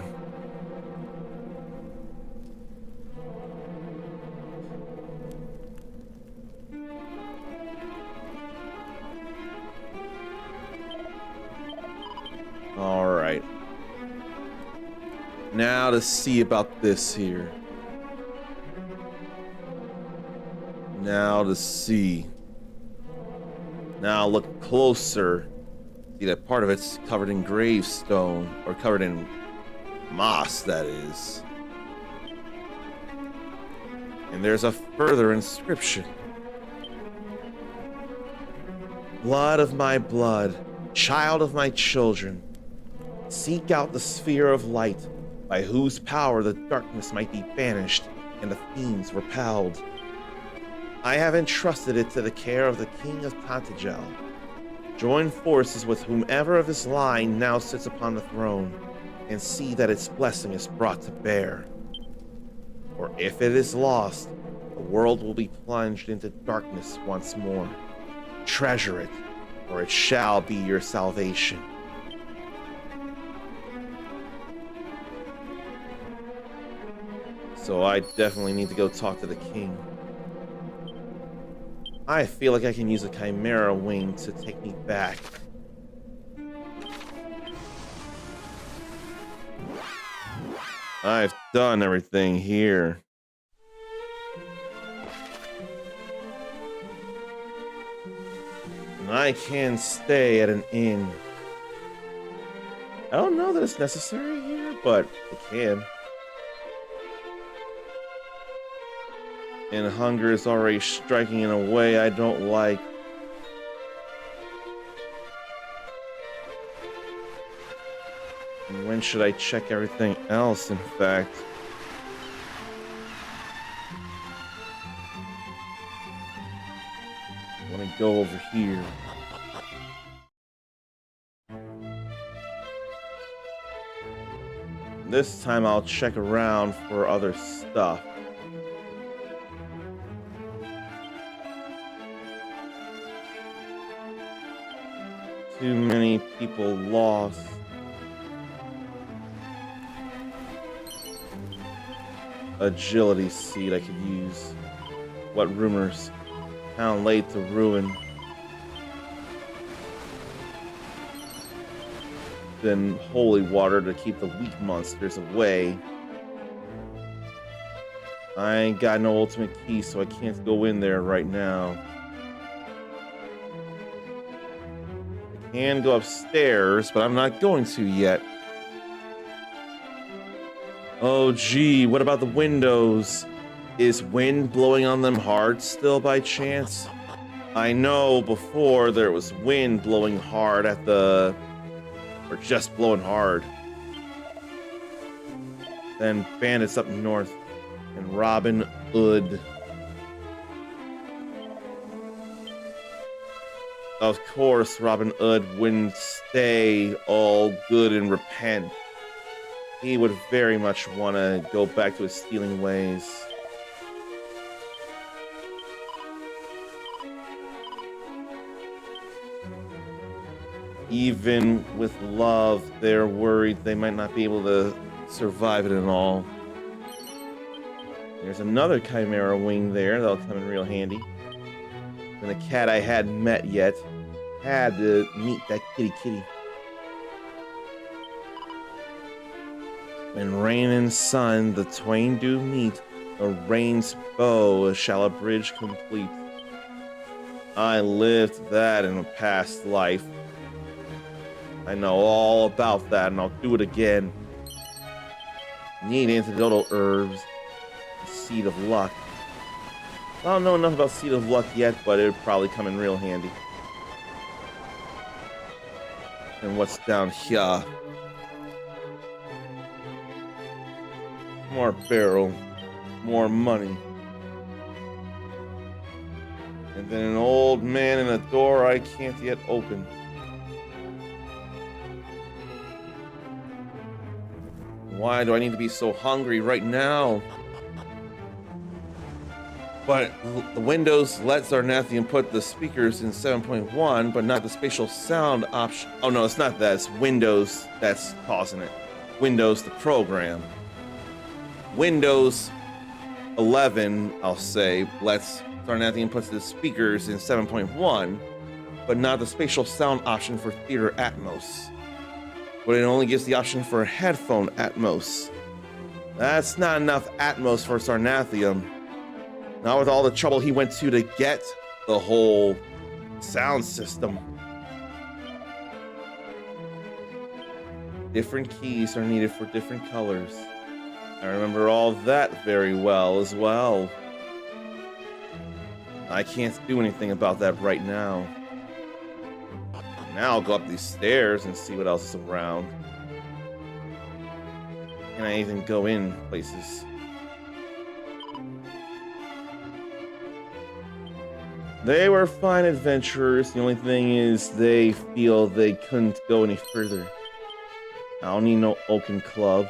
All right. Now to see about this here. Now to see. Now look closer. See that part of it's covered in gravestone, or covered in moss, that is. And there's a further inscription. Blood of my blood, child of my children, seek out the sphere of light, by whose power the darkness might be banished and the fiends repelled. I have entrusted it to the care of the King of Tantagel. Join forces with whomever of his line now sits upon the throne, and see that its blessing is brought to bear. For if it is lost, the world will be plunged into darkness once more. Treasure it, or it shall be your salvation. So I definitely need to go talk to the king. I feel like I can use a chimera wing to take me back. I've done everything here. And I can stay at an inn. I don't know that it's necessary here, but it can. And hunger is already striking in a way I don't like. And when should I check everything else, in fact? Let me go over here. This time I'll check around for other stuff. Too many people lost. Agility seed I could use. What rumors? Town laid to ruin. Then holy water to keep the weak monsters away. I ain't got no ultimate key, so I can't go in there right now. I can go upstairs, but I'm not going to yet. Oh gee, what about the windows? Is wind blowing on them hard still by chance? I know before there was wind blowing hard at the... or just blowing hard. Then bandits up north and Robin Hood. Of course, Robin Hood wouldn't stay all good and repent. He would very much want to go back to his stealing ways. Even with love, they're worried they might not be able to survive it at all. There's another Chimera wing there that'll come in real handy. And a cat I hadn't met yet. Had to meet that kitty. When rain and sun the twain do meet, a rain's bow shall a bridge complete. I lived that in a past life. I know all about that, and I'll do it again. Need antidotal herbs. Seed of luck. I don't know enough about Seed of Luck yet, but it would probably come in real handy. And what's down here? More barrel. More money. And then an old man in a door I can't yet open. Why do I need to be so hungry right now? But the Windows lets Zarnathian put the speakers in 7.1, but not the spatial sound option. Oh no, it's not that. It's Windows that's causing it. Windows, the program. Windows 11, I'll say, lets Zarnathian put the speakers in 7.1, but not the spatial sound option for Theater Atmos. But it only gives the option for headphone Atmos. That's not enough Atmos for Zarnathian. Not with all the trouble he went to get the whole sound system. Different keys are needed for different colors. I remember all that very well as well. I can't do anything about that right now. Now I'll go up these stairs and see what else is around. Can I even go in places? They were fine adventurers. The only thing is they feel they couldn't go any further. I don't need no Oaken Club.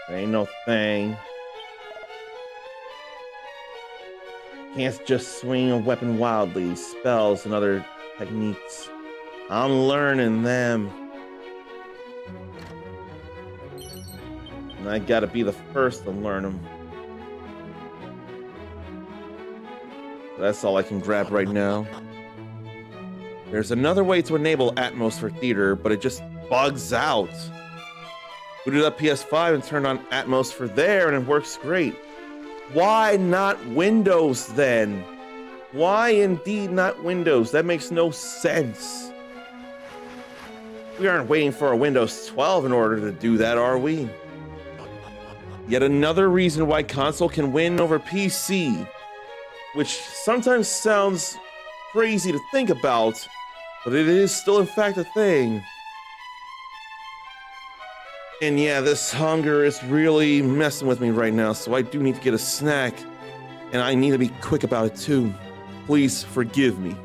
There ain't no thing. Can't just swing a weapon wildly. Spells and other techniques. I'm learning them. And I gotta be the first to learn them. That's all I can grab right now. There's another way to enable Atmos for theater, but it just bugs out. Booted up PS5 and turned on Atmos for there, and it works great. Why not Windows then? Why indeed not Windows? That makes no sense. We aren't waiting for a Windows 12 in order to do that, are we? Yet another reason why console can win over PC. Which sometimes sounds crazy to think about, but it is still in fact a thing. And yeah, this hunger is really messing with me right now, so I do need to get a snack. And I need to be quick about it too. Please forgive me.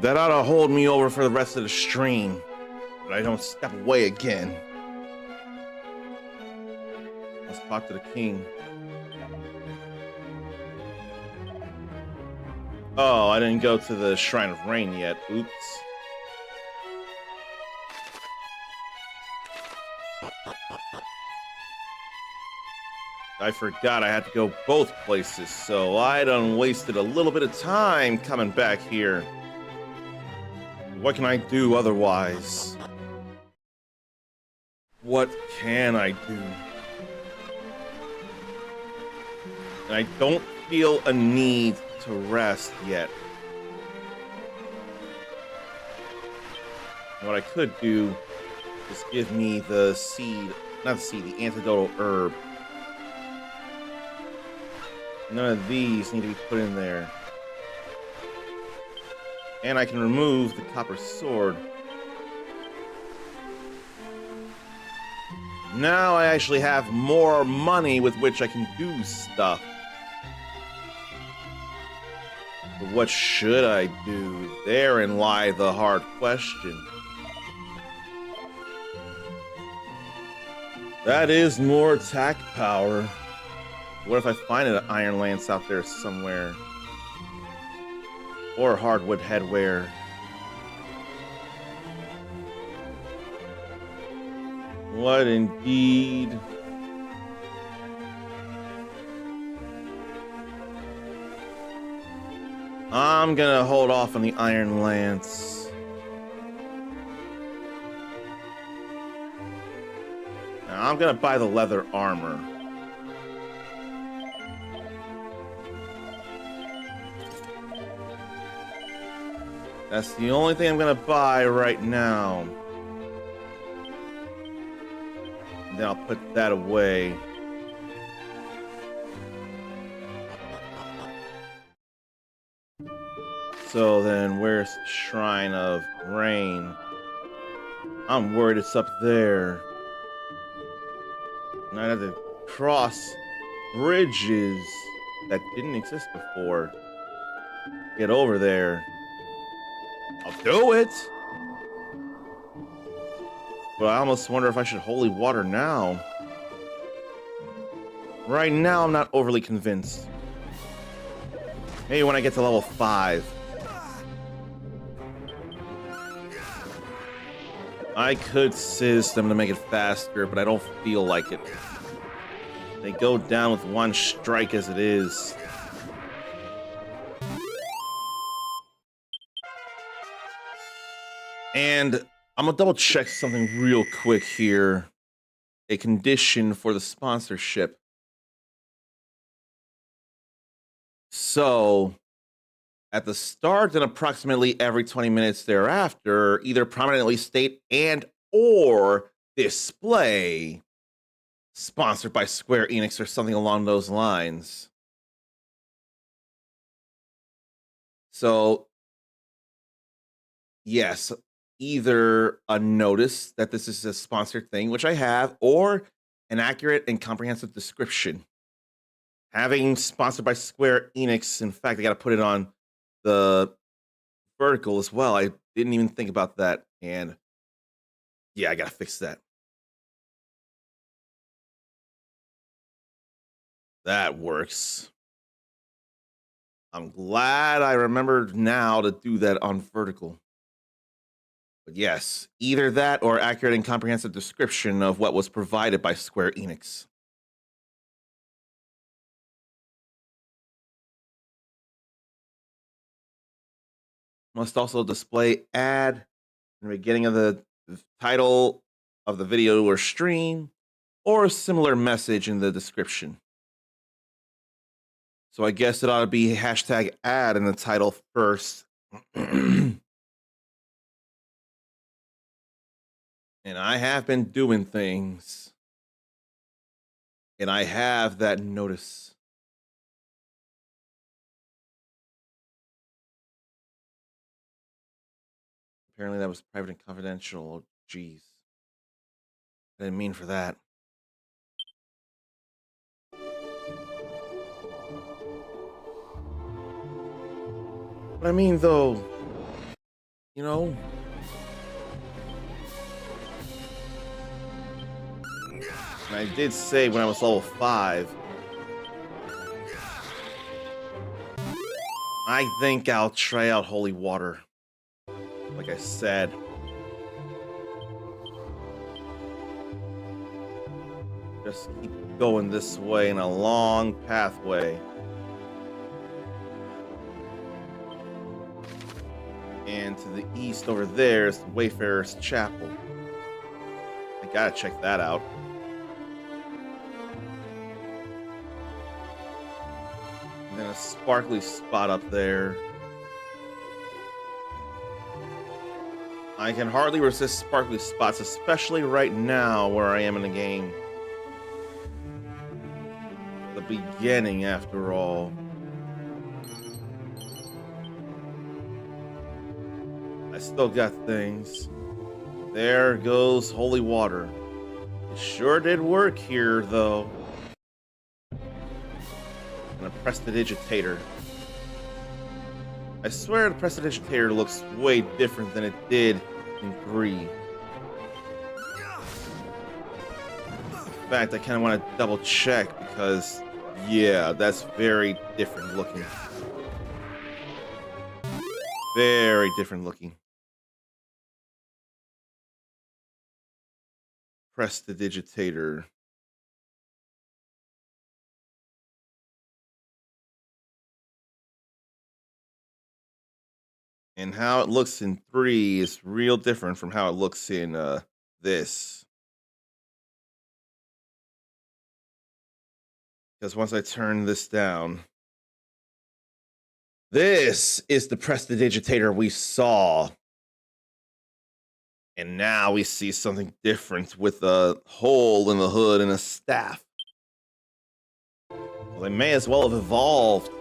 That ought to hold me over for the rest of the stream, but I don't step away again. Let's talk to the king. Oh, I didn't go to the Shrine of Rain yet. Oops. I forgot I had to go both places, so I done wasted a little bit of time coming back here. What can I do otherwise? What can I do? And I don't feel a need to rest yet. What I could do is give me the seed, not the seed, the antidotal herb. None of these need to be put in there. And I can remove the copper sword. Now I actually have more money with which I can do stuff. But what should I do? Therein lie the hard question. That is more attack power. What if I find an iron lance out there somewhere? Or hardwood headwear? What indeed? I'm gonna hold off on the iron lance. Now, I'm gonna buy the leather armor. That's the only thing I'm gonna buy right now. And then I'll put that away. So then, where's the Shrine of Rain? I'm worried it's up there. And I'd have to cross bridges that didn't exist before. Get over there. I'll do it! But I almost wonder if I should holy water now. Right now, I'm not overly convinced. Maybe when I get to level 5. I could sizz them to make it faster, but I don't feel like it. They go down with one strike as it is. And I'm gonna double check something real quick here. A condition for the sponsorship. So, at the start and approximately every 20 minutes thereafter, either prominently state and or display sponsored by Square Enix or something along those lines. So, yes, either a notice that this is a sponsored thing, which I have, or an accurate and comprehensive description. Having sponsored by Square Enix, in fact, I got to put it on the vertical as well. I didn't even think about that, and yeah, I got to fix that. That works. I'm glad I remembered now to do that on vertical. But yes, either that or accurate and comprehensive description of what was provided by Square Enix. Must also display ad in the beginning of the title of the video or stream, or a similar message in the description. So I guess it ought to be hashtag ad in the title first. And I have been doing things. And I have that notice. Apparently that was private and confidential. Oh, jeez. I didn't mean for that. But I mean, though, You know, and I did say when I was level 5, I think I'll try out holy water. Like I said. Just keep going this way in a long pathway. And to the east over there is the Wayfarer's Chapel. I gotta check that out. And then a sparkly spot up there. I can hardly resist sparkly spots, especially right now where I am in the game. The beginning, after all. I still got things. There goes holy water. It sure did work here, though. And a prestidigitator. I swear the prestidigitator looks way different than it did in 3. In fact, I kind of want to double check because, yeah, that's very different looking. Very different looking. Prestidigitator. And how it looks in 3 is real different from how it looks in this. Because once I turn this down, this is the prestidigitator we saw. And now we see something different with a hole in the hood and a staff. So they may as well have evolved.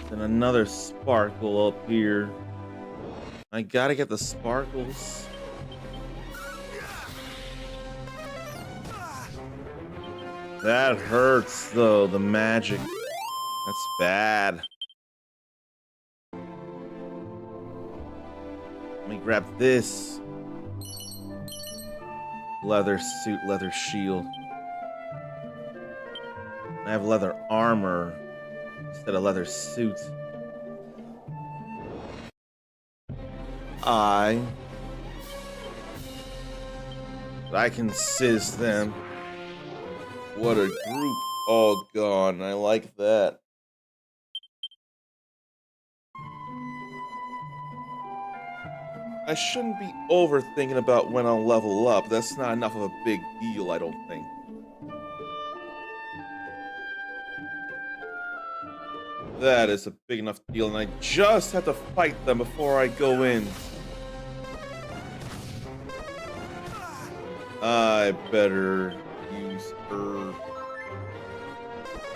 Then another sparkle up here. I gotta get the sparkles. That hurts, though, the magic. That's bad. Let me grab this. Leather suit, leather shield. I have leather armor instead of leather suit. But I can sizz them. What a group. All gone. I like that. I shouldn't be overthinking about when I'll level up. That's not enough of a big deal, I don't think. That is a big enough deal, and I just have to fight them before I go in. I better use herb.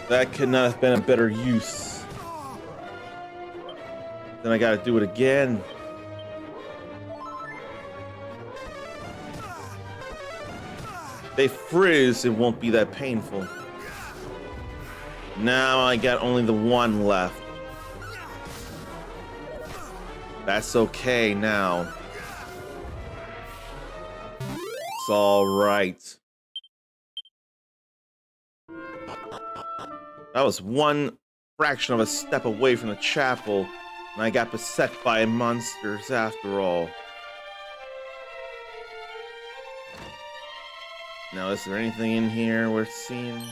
That could not have been a better use. Then I gotta do it again. They frizz, it won't be that painful. Now I got only the one left. That's okay now. It's all right. That was one fraction of a step away from the chapel, and I got beset by monsters after all. Now, is there anything in here worth seeing?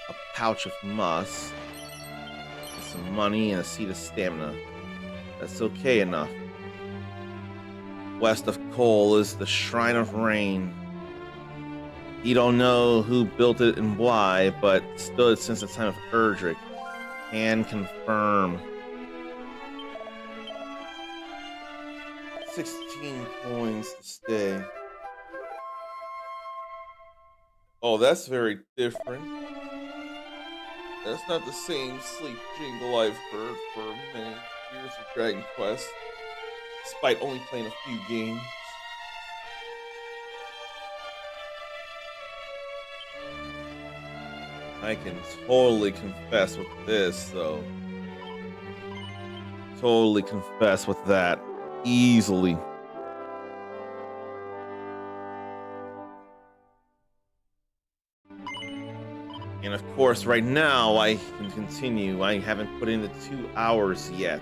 A pouch of musk, some money, and a seed of stamina. That's okay enough. West of Cole is the Shrine of Rain. You don't know who built it and why, but stood since the time of ERDRICK. Can confirm. 16 coins to stay. Oh, that's very different. That's not the same sleep jingle I've heard for many years of Dragon Quest, despite only playing a few games. I can totally confess with this, though. totally confess with that. Easily. And of course, right now, I can continue. I haven't put in the 2 hours yet.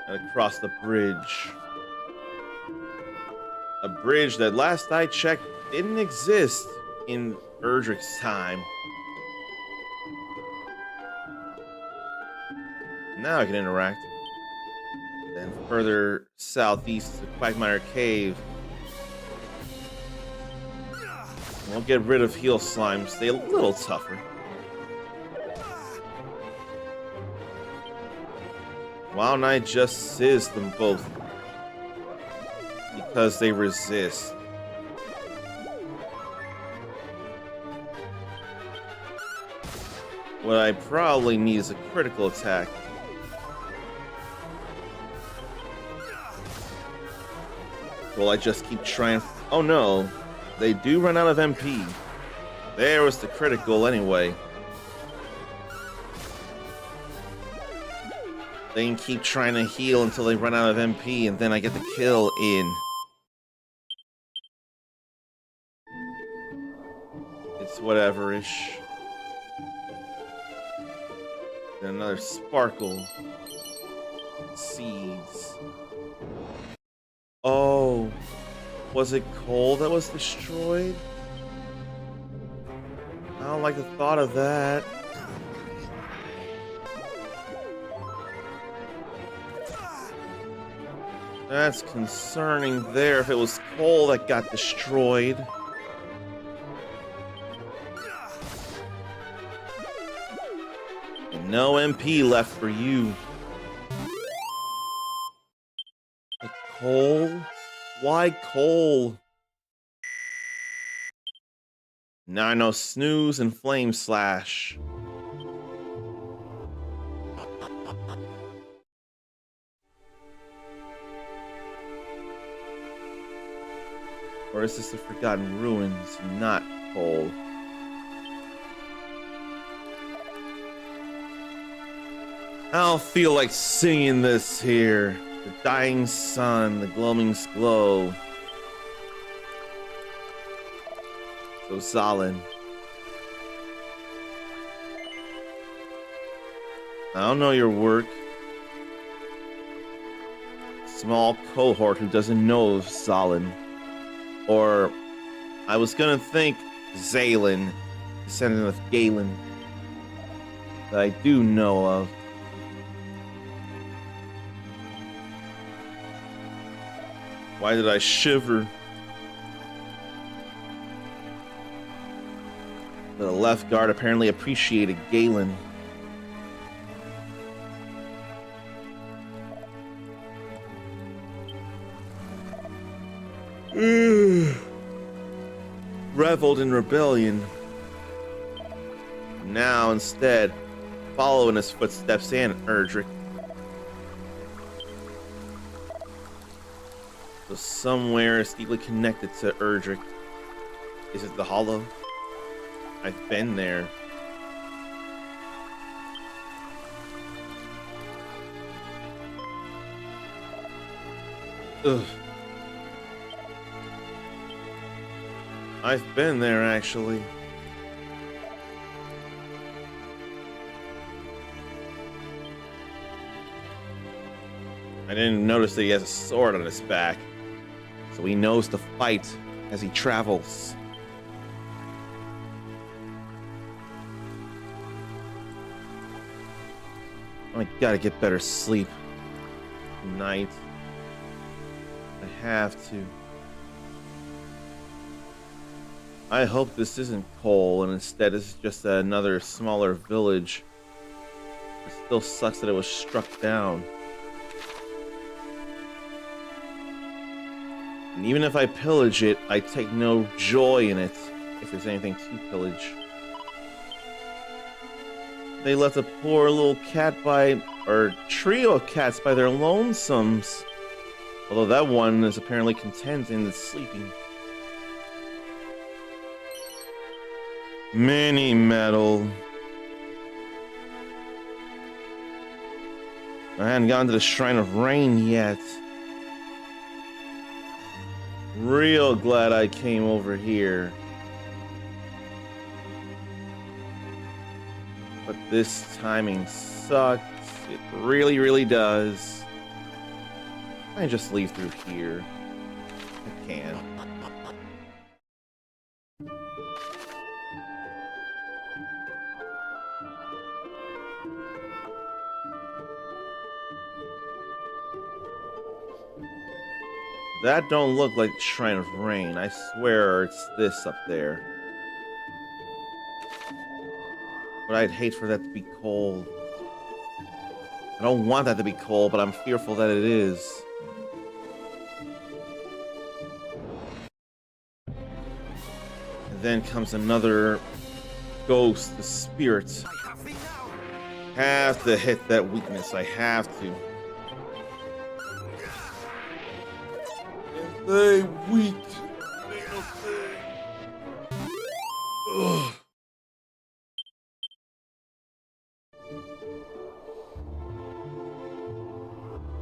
And across the bridge. A bridge that last I checked didn't exist in Erdrick's time. Now I can interact. Then further southeast to Quagmire Cave. We'll get rid of heal slime, stay a little tougher. Why don't I just sizz them both? Because they resist. What I probably need is a critical attack. Will I just keep trying? Oh no, they do run out of MP. There was the critical anyway. They can keep trying to heal until they run out of MP, and then I get the kill in. It's whatever-ish. Then another sparkle. Seeds. Oh, was it coal that was destroyed? I don't like the thought of that. That's concerning there if it was coal that got destroyed. And no MP left for you. The coal? Why coal? Now I know snooze and flame slash. Or is this the Forgotten Ruins, not coal? I don't feel like singing this here. The dying sun, the gloaming glow. So Zalin. I don't know your work. Small cohort who doesn't know of Zalin. Or, I was gonna think Zalen, descendant of Galen, that I do know of. Why did I shiver? The left guard apparently appreciated Galen. Reveled in rebellion. Now instead, follow in his footsteps and Erdrick. So somewhere steeply connected to Erdrick. Is it the Hollow? I've been there. Ugh. I've been there, actually. I didn't notice that he has a sword on his back, so he knows to fight as he travels. I gotta get better sleep tonight. I have to. I hope this isn't coal and instead it's just another smaller village. It still sucks that it was struck down. And even if I pillage it, I take no joy in it, if there's anything to pillage. They left a poor little cat or trio of cats by their lonesomes. Although that one is apparently content in its sleeping. Mini metal. I hadn't gotten to the Shrine of Rain yet. Real glad I came over here. But this timing sucks. It really, really does. I just leave through here. I can. That don't look like Shrine of Rain. I swear it's this up there. But I'd hate for that to be cold. I don't want that to be cold, but I'm fearful that it is. And then comes another ghost, the spirit. Have to hit that weakness. I have to. They weak. Ugh.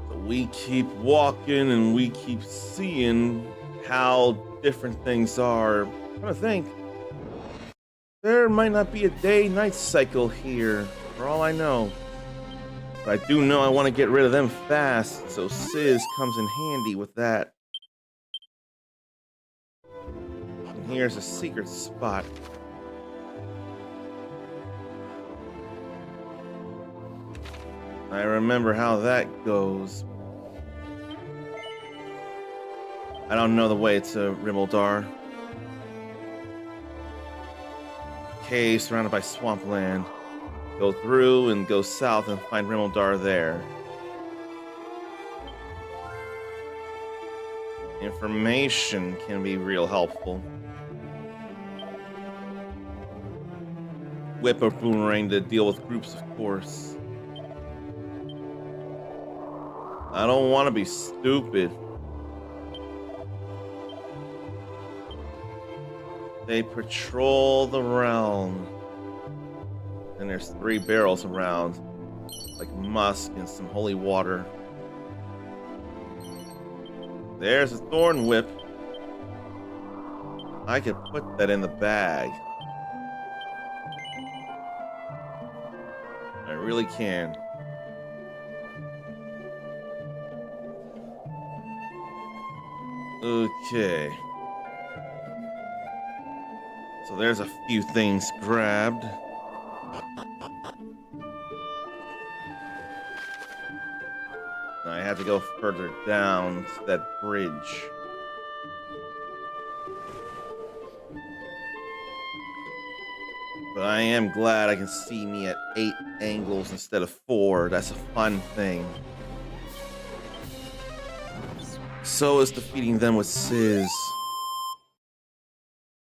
So we keep walking and we keep seeing how different things are. I'm trying to think. There might not be a day-night cycle here, for all I know. But I do know I want to get rid of them fast, so Sizz comes in handy with that. Here's a secret spot. I remember how that goes. I don't know the way to Rimmildar. Cave surrounded by swampland. Go through and go south and find Rimmildar there. Information can be real helpful. Whip or boomerang to deal with groups, of course. I don't want to be stupid. They patrol the realm. And there's 3 barrels around. Like musk and some holy water. There's a thorn whip. I could put that in the bag. I really can. Okay. So there's a few things grabbed. I have to go further down to that bridge. But I am glad I can see me at 8 angles instead of 4. That's a fun thing. So is defeating them with Sizz.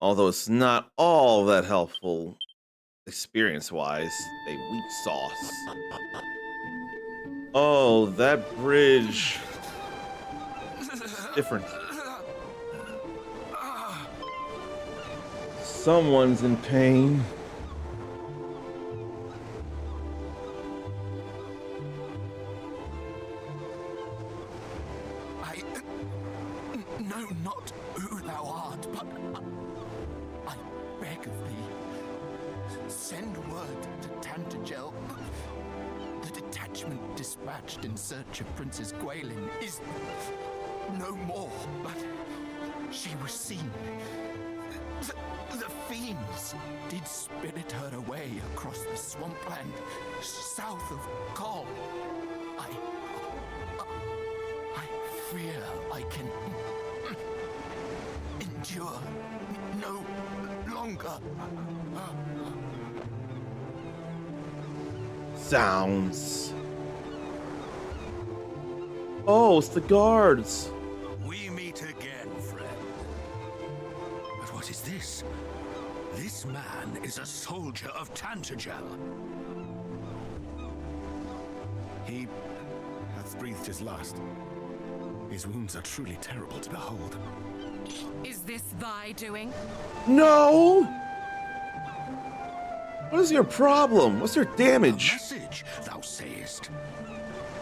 Although it's not all that helpful experience-wise. They weak sauce. Oh, that bridge. It's different. Someone's in pain. I know not who thou art, but I beg of thee, send word to Tantagel. The detachment dispatched in search of Princess Gwaelin is no more, but she was seen. The fiends did spirit her away across the swampland south of Kol. I fear I can endure no longer. Sounds. Oh, it's the guards. We meet again, friend. But what is this? This man is a soldier of Tantagel. He hath breathed his last. His wounds are truly terrible to behold. Is this thy doing? No! What is your problem? What's your A damage? message, thou sayest.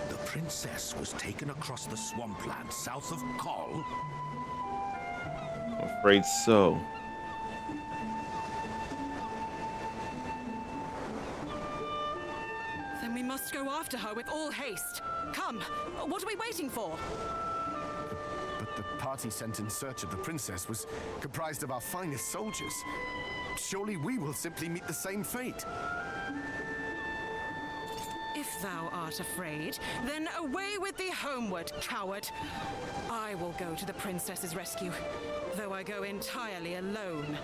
The princess was taken across the swampland south of Kol? I'm afraid so. Then we must go after her with all haste. Come, what are we waiting for? But the party sent in search of the princess was comprised of our finest soldiers. Surely we will simply meet the same fate. If thou art afraid, then away with thee homeward, coward. I will go to the princess's rescue, though I go entirely alone.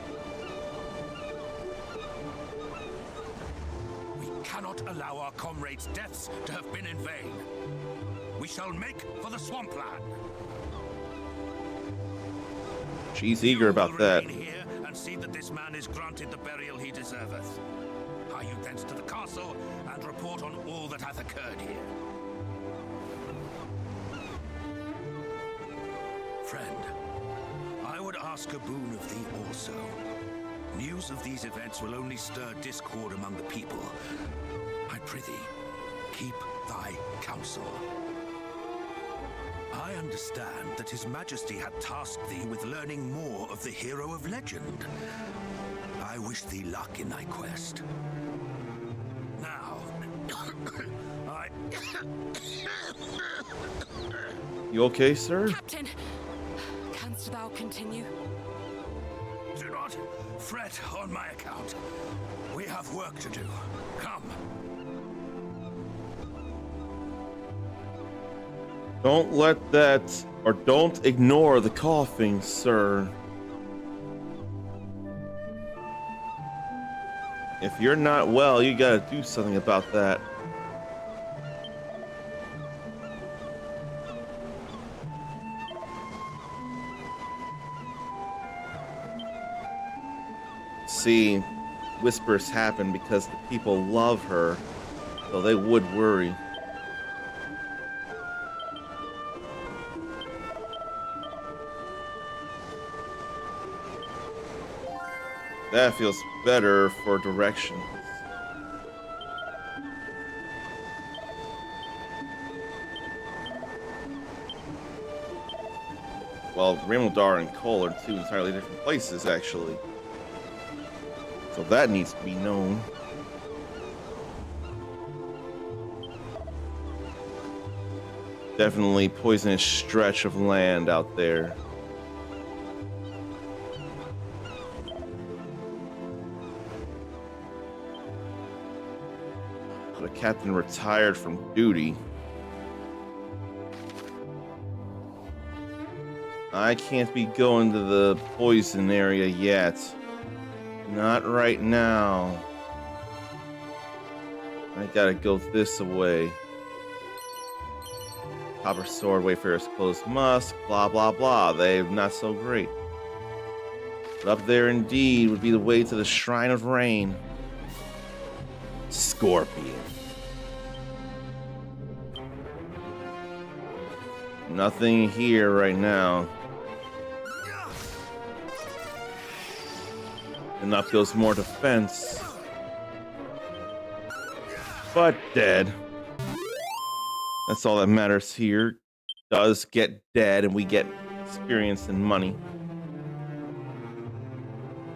We cannot allow our comrades' deaths to have been in vain. We shall make for the swampland. She's eager about that. Remain here and see that this man is granted the burial he deserveth. Hie you thence to the castle and report on all that hath occurred here. Friend, I would ask a boon of thee also. News of these events will only stir discord among the people. I prithee, keep thy counsel. I understand that His Majesty had tasked thee with learning more of the hero of legend. I wish thee luck in thy quest. Now, You okay, sir? Captain, canst thou continue? do not fret on my account. We have work to do. Come. Don't let that, or don't ignore the coughing, sir. If you're not well, you gotta do something about that. See, whispers happen because the people love her, so they would worry. That feels better for directions. Well, Ramildar and Kol are two entirely different places, actually. So that needs to be known. Definitely poisonous stretch of land out there. The captain retired from duty. I can't be going to the poison area yet. Not right now. I gotta go this way. Copper sword, Wayfarer's clothes, musk, blah blah blah. They're not so great. But up there indeed would be the way to the Shrine of Rain. Scorpion. Nothing here right now. And up goes more defense. But dead. That's all that matters here. Does get dead and we get experience and money.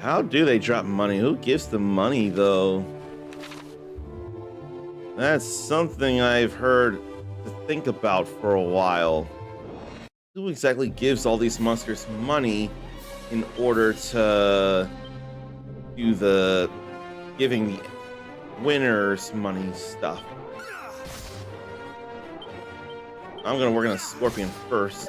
How do they drop money? Who gives them money though? That's something I've heard to think about for a while. Who exactly gives all these monsters money in order to do the giving the winners money stuff? I'm gonna work on a scorpion first.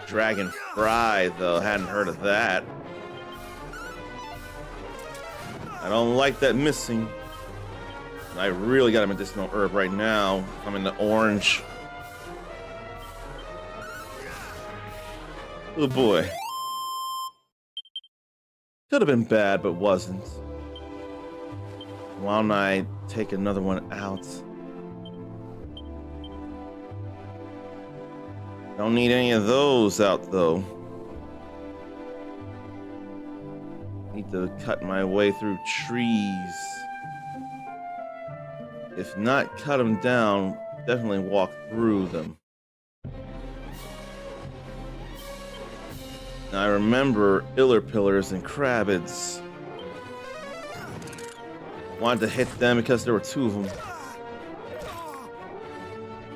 Dragon Fry, though, hadn't heard of that. I don't like that missing. I really got a medicinal herb right now. I'm in the orange. Oh boy. Could have been bad, but wasn't. Why don't I take another one out? Don't need any of those out, though. Need Need to cut my way through trees. If not cut them down, definitely walk through them. Now I remember iller pillars and crabids. Wanted to hit them because there were two of them.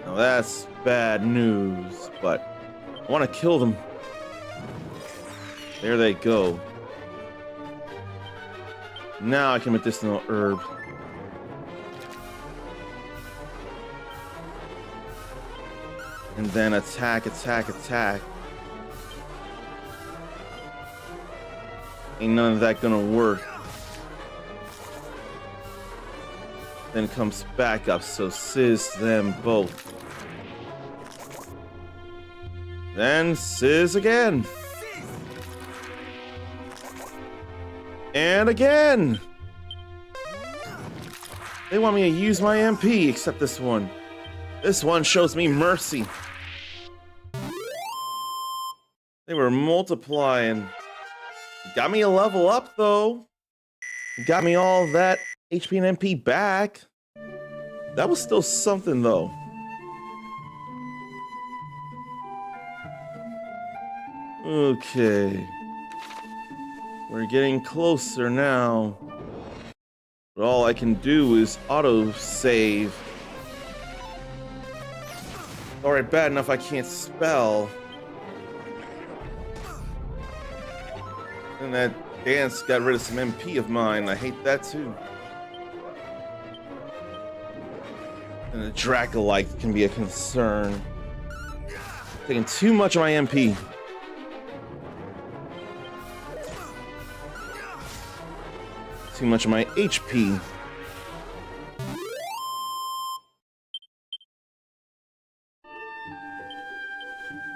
Now that's bad news, but I want to kill them. There they go. Now I can medicinal herb. And then attack, attack, attack. Ain't none of that gonna work. Then comes back up, so sizz them both. Then sizz again. And again. They want me to use my MP, except this one. This one shows me mercy. They were multiplying. Got me a level up, though. Got me all that HP and MP back. That was still something, though. Okay. We're getting closer now. But all I can do is auto-save. Alright, bad enough I can't spell. And that dance got rid of some MP of mine. I hate that too. And the Dracolite can be a concern. Taking too much of my MP. Too much of my HP.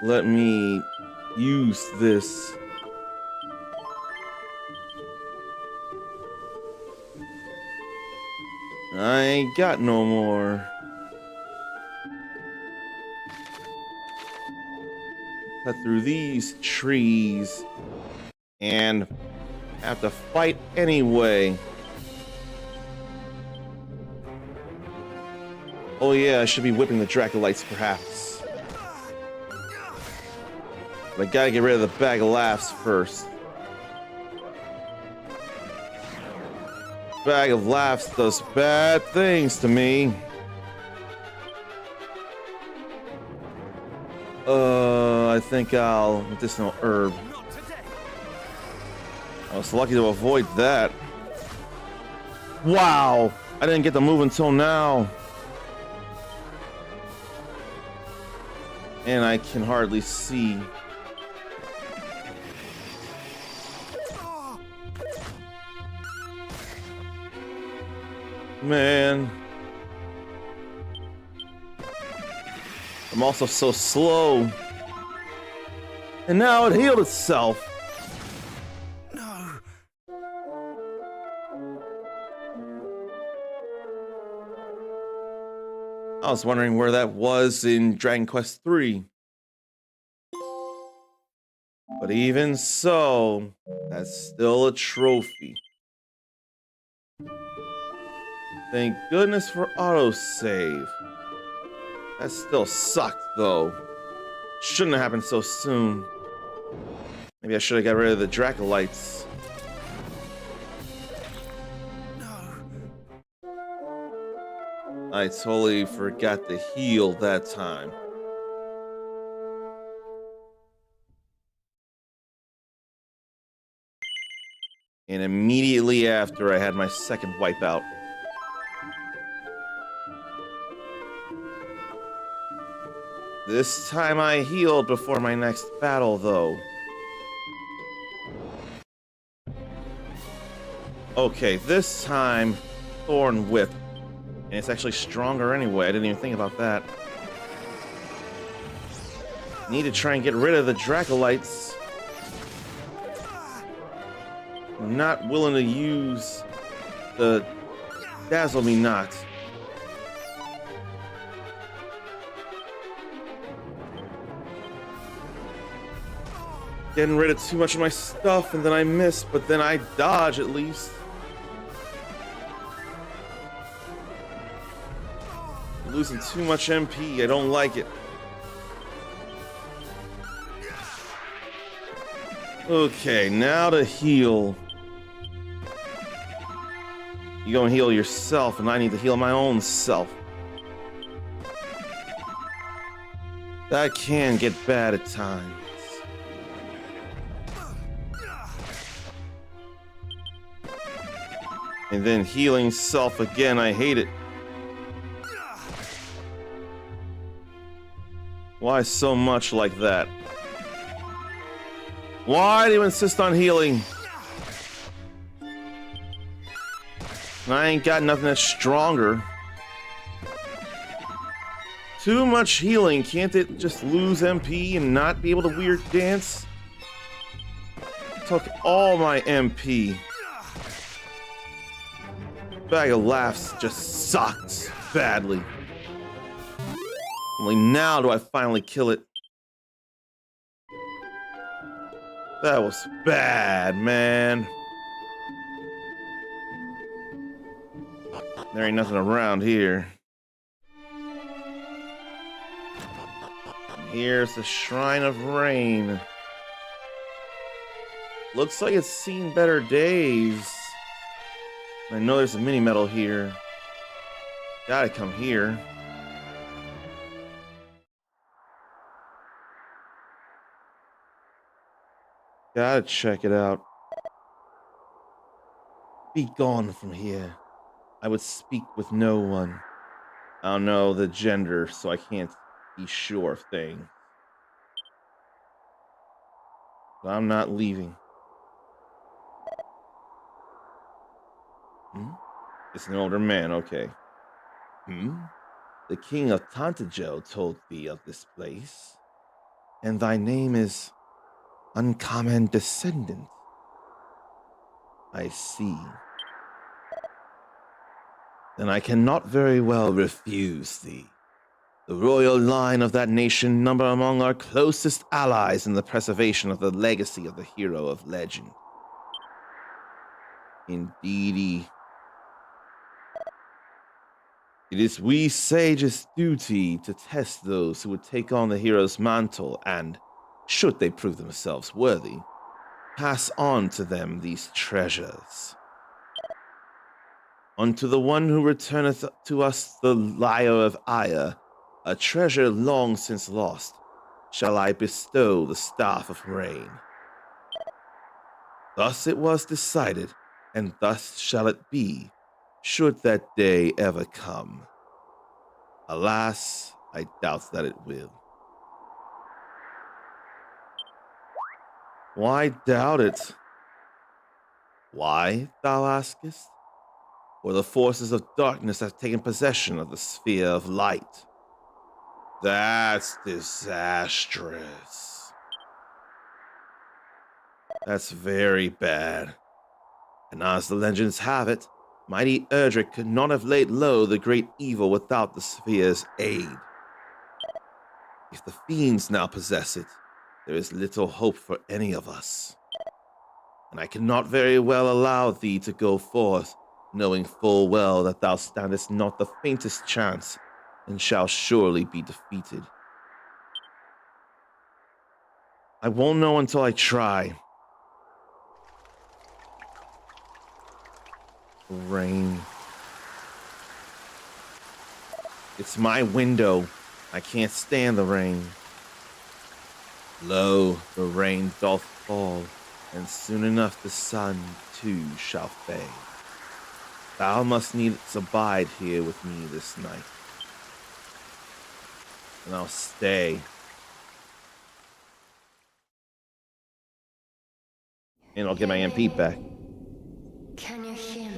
Let me use this. I ain't got no more. Cut through these trees and have to fight anyway. Oh yeah, I should be whipping the Dracolites perhaps. But I gotta get rid of the bag of laughs first. Bag of laughs does bad things to me. I think I'll medicinal herb. I was lucky to avoid that. Wow! I didn't get to move until now. And I can hardly see. Man. I'm also so slow. And now it healed itself. No. I was wondering where that was in Dragon Quest III. But even so, that's still a trophy. Thank goodness for autosave. That still sucked, though. Shouldn't have happened so soon. Maybe I should have got rid of the Dracolites. I totally forgot to heal that time. And immediately after, I had my second wipeout. This time I healed before my next battle, though. Okay, this time, Thorn Whip. And it's actually stronger anyway, I didn't even think about that. Need to try and get rid of the Dracolites. I'm not willing to use the Dazzle Me Not. getting rid of too much of my stuff, and then I miss, but then I dodge at least. I'm losing too much MP. I don't like it. Okay, now to heal. You gonna heal yourself, and I need to heal my own self. That can get bad at times. And then healing self again, I hate it. Why so much like that? Why do you insist on healing? And I ain't got nothing that's stronger. Too much healing, can't it just lose MP and not be able to weird dance? Took all my MP. Bag of laughs just sucked badly. Only now do I finally kill it. That was bad, man. There ain't nothing around here. Here's the Shrine of Rain. Looks like it's seen better days. I know there's a mini medal here. Gotta come here. Gotta check it out. Be gone from here. I would speak with no one. I don't know the gender, so I can't be sure of things. But I'm not leaving. It's an older man, okay. The king of Tantajo told thee of this place. And thy name is Uncommon Descendant. I see. Then I cannot very well refuse thee. The royal line of that nation number among our closest allies in the preservation of the legacy of the hero of legend. Indeedy. It is we sages' duty to test those who would take on the hero's mantle and, should they prove themselves worthy, pass on to them these treasures. Unto the one who returneth to us the lyre of ire, a treasure long since lost, shall I bestow the staff of rain. Thus it was decided, and thus shall it be, should that day ever come. Alas, I doubt that it will. Why doubt it? Why, thou askest? For the forces of darkness have taken possession of the sphere of light. That's disastrous. That's very bad. And as the legends have it, mighty ERDRICK could not have laid low the great evil without the sphere's aid. If the fiends now possess it, there is little hope for any of us. And I cannot very well allow thee to go forth, knowing full well that thou standest not the faintest chance, and shall surely be defeated. I won't know until I try. Rain. It's my window. I can't stand the rain. Lo, the rain doth fall, and soon enough the sun too shall fade. Thou must needs abide here with me this night. And I'll stay. And I'll get my MP back. Can you hear me?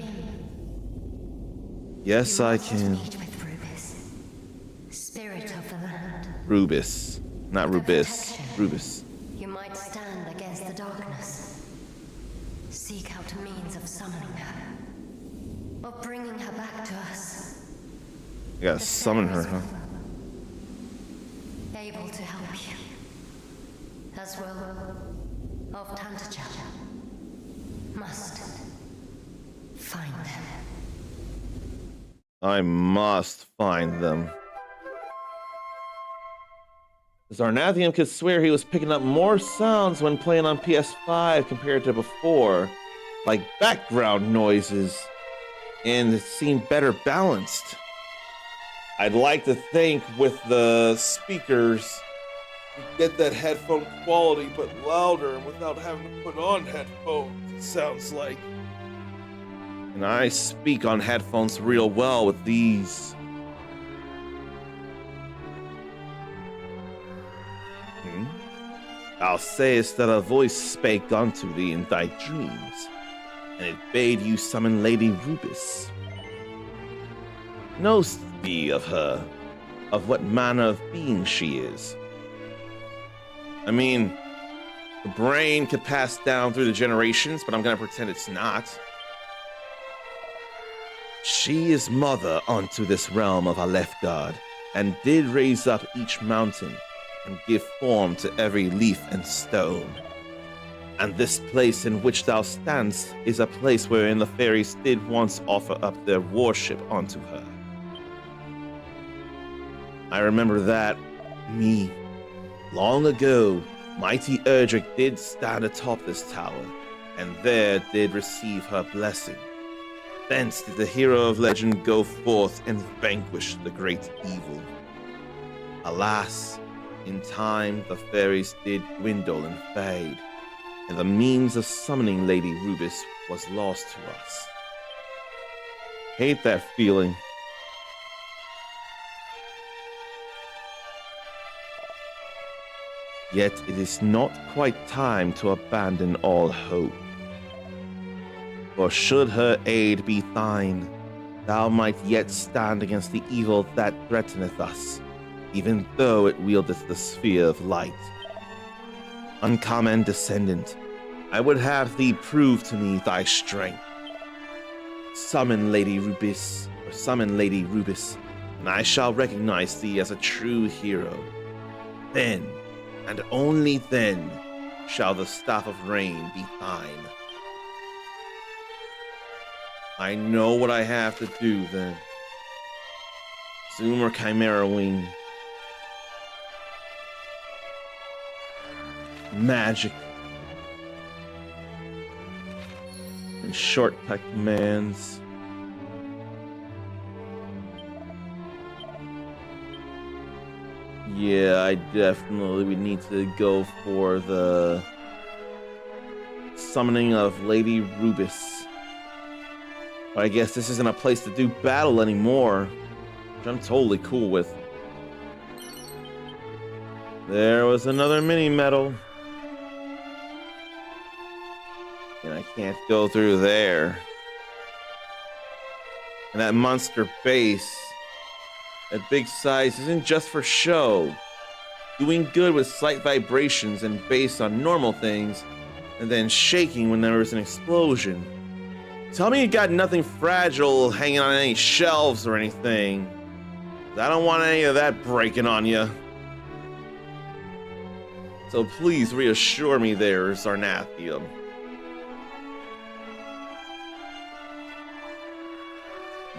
Yes, I can. Meet with Rubis, spirit of the land. Rubis. Not Rubis. Rubis. You might stand against the darkness. Seek out a means of summoning her. Or bringing her back to us. I gotta summon her, huh? Able to help you. As well of Tantachel. Must find them. I must find them. Zarnathian could swear he was picking up more sounds when playing on PS5 compared to before, like background noises, and it seemed better balanced. I'd like to think with the speakers, you get that headphone quality but louder and without having to put on headphones, it sounds like. And I speak on headphones real well with these. Thou sayest that a voice spake unto thee in thy dreams, and it bade you summon Lady Rubis. Knowst thee of her, of what manner of being she is? I mean, the brain could pass down through the generations, but I'm gonna pretend it's not. She is mother unto this realm of Alefgard, and did raise up each mountain, and give form to every leaf and stone. And this place in which thou standst is a place wherein the fairies did once offer up their worship unto her. I remember that, me, long ago, mighty ERDRICK did stand atop this tower, and there did receive her blessing. Thence did the hero of legend go forth and vanquish the great evil. Alas, in time the fairies did dwindle and fade, and the means of summoning Lady Rubis was lost to us. Hate that feeling. Yet it is not quite time to abandon all hope. For should her aid be thine, thou might yet stand against the evil that threateneth us, even though it wieldeth the sphere of light. Uncommon descendant, I would have thee prove to me thy strength. Summon Lady Rubis, and I shall recognize thee as a true hero. Then, and only then, shall the Staff of Rain be thine. I know what I have to do then. Zoom or Chimera Wing. Magic. And shortcut commands. Yeah, I definitely would need to go for the summoning of Lady Rubis. But I guess this isn't a place to do battle anymore, which I'm totally cool with. There was another mini medal. And I can't go through there. And that monster base, that big size, isn't just for show. Doing good with slight vibrations and based on normal things, and then shaking when there was an explosion. Tell me you got nothing fragile hanging on any shelves or anything. I don't want any of that breaking on you. So please reassure me there, Zarnathian.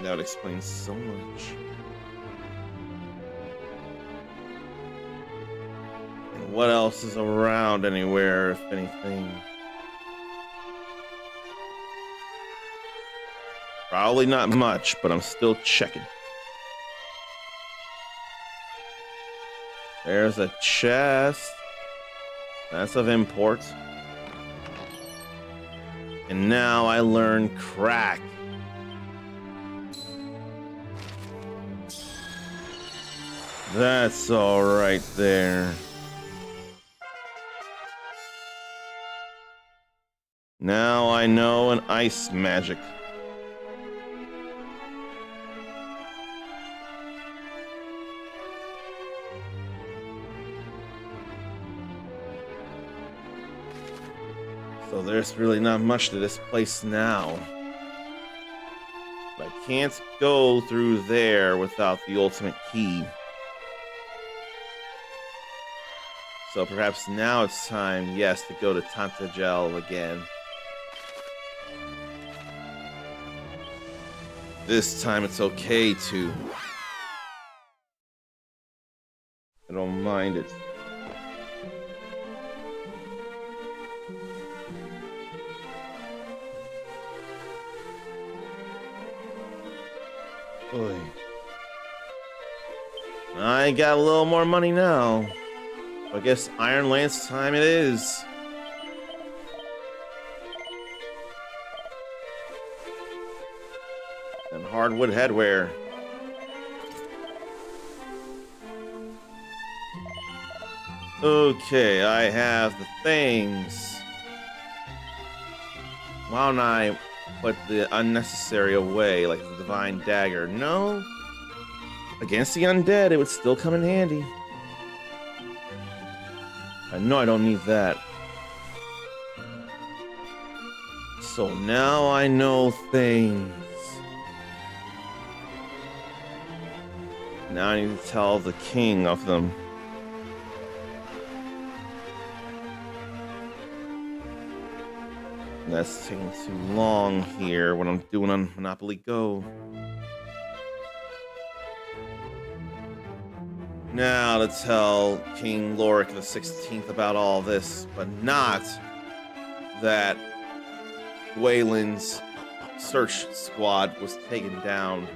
That would explain so much. And what else is around anywhere, if anything? Probably not much, but I'm still checking. There's a chest. That's of import. And now I learn crack. That's all right there. Now I know an ice magic. So there's really not much to this place now. But I can't go through there without the ultimate key. So perhaps now it's time, yes, to go to Tantagel again. This time it's okay to. I don't mind it. Boy. I got a little more money now. I guess Iron Lance time it is. And hardwood headwear. Okay, I have the things. Why don't I put the unnecessary away, like the Divine Dagger? No. Against the undead, it would still come in handy. I know I don't need that. So now I know things. Now I need to tell the king of them. That's taking too long here when I'm doing on Monopoly Go. Now to tell King Lorik the 16th about all this, but not that Wayland's search squad was taken down.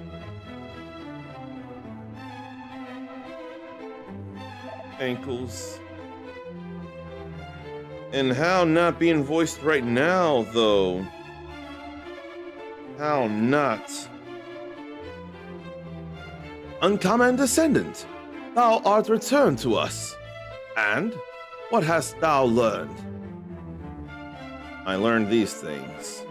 Ankles. And how not being voiced right now, though? How not? Uncommon descendant, thou art returned to us. And what hast thou learned? I learned these things.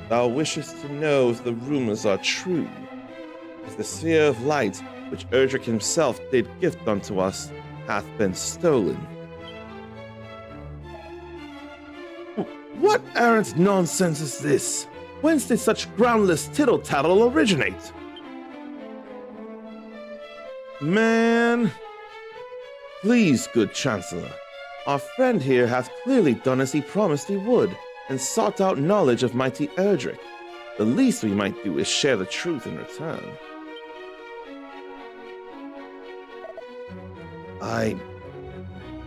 Thou wishest to know if the rumors are true, if the sphere of light which ERDRICK himself did gift unto us hath been stolen. What arrant nonsense is this? Whence did such groundless tittle-tattle originate? Man, please, good Chancellor, our friend here hath clearly done as he promised he would, and sought out knowledge of mighty ERDRICK. The least we might do is share the truth in return.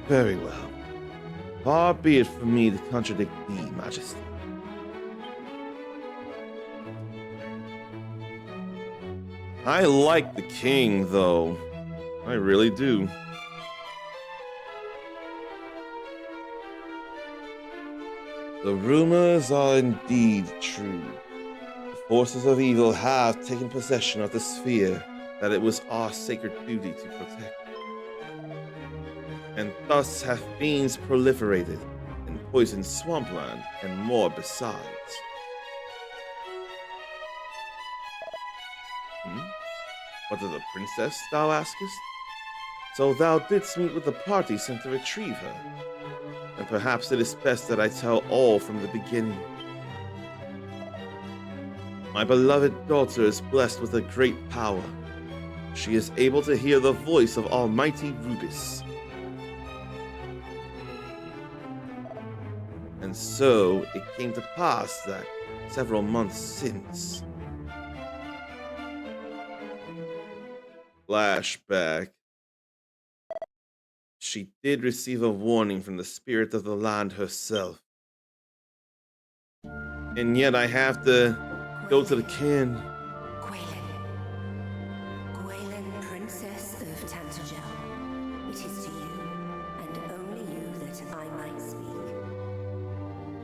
Very well. Far be it from me to contradict thee, Majesty. I like the king, though. I really do. The rumors are indeed true. The forces of evil have taken possession of the sphere that it was our sacred duty to protect. And thus have fiends proliferated and poisoned swampland and more besides. What of the princess, thou askest? So thou didst meet with the party sent to retrieve her. And perhaps it is best that I tell all from the beginning. My beloved daughter is blessed with a great power. She is able to hear the voice of Almighty Rubis. And so it came to pass that several months since. Flashback. She did receive a warning from the spirit of the land herself. And yet I have to go to the king. Gwaelin, Princess of Tantagel. It is to you, and only you, that I might speak.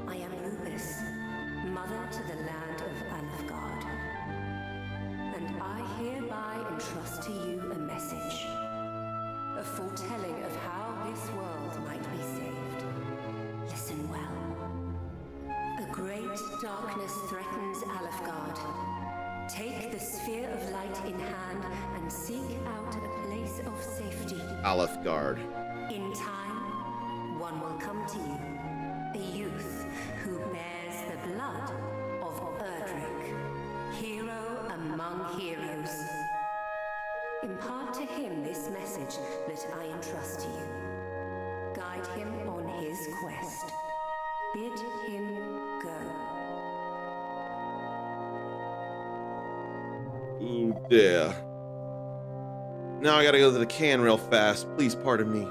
I am Rubis, mother to the land of Alfgard. And I hereby entrust to you a message. A foretelling of how this world might be saved. Listen well. A great darkness threatens Alfgard. Take the sphere of light in hand and seek out a place of safety. Alfgard. In time, one will come to you. A youth who bears the blood of ERDRICK. among heroes. Impart to him this message that I entrust to you. Guide him on his quest. Bid him go. Ooh, dear. Now I gotta go to the can real fast. Please pardon me.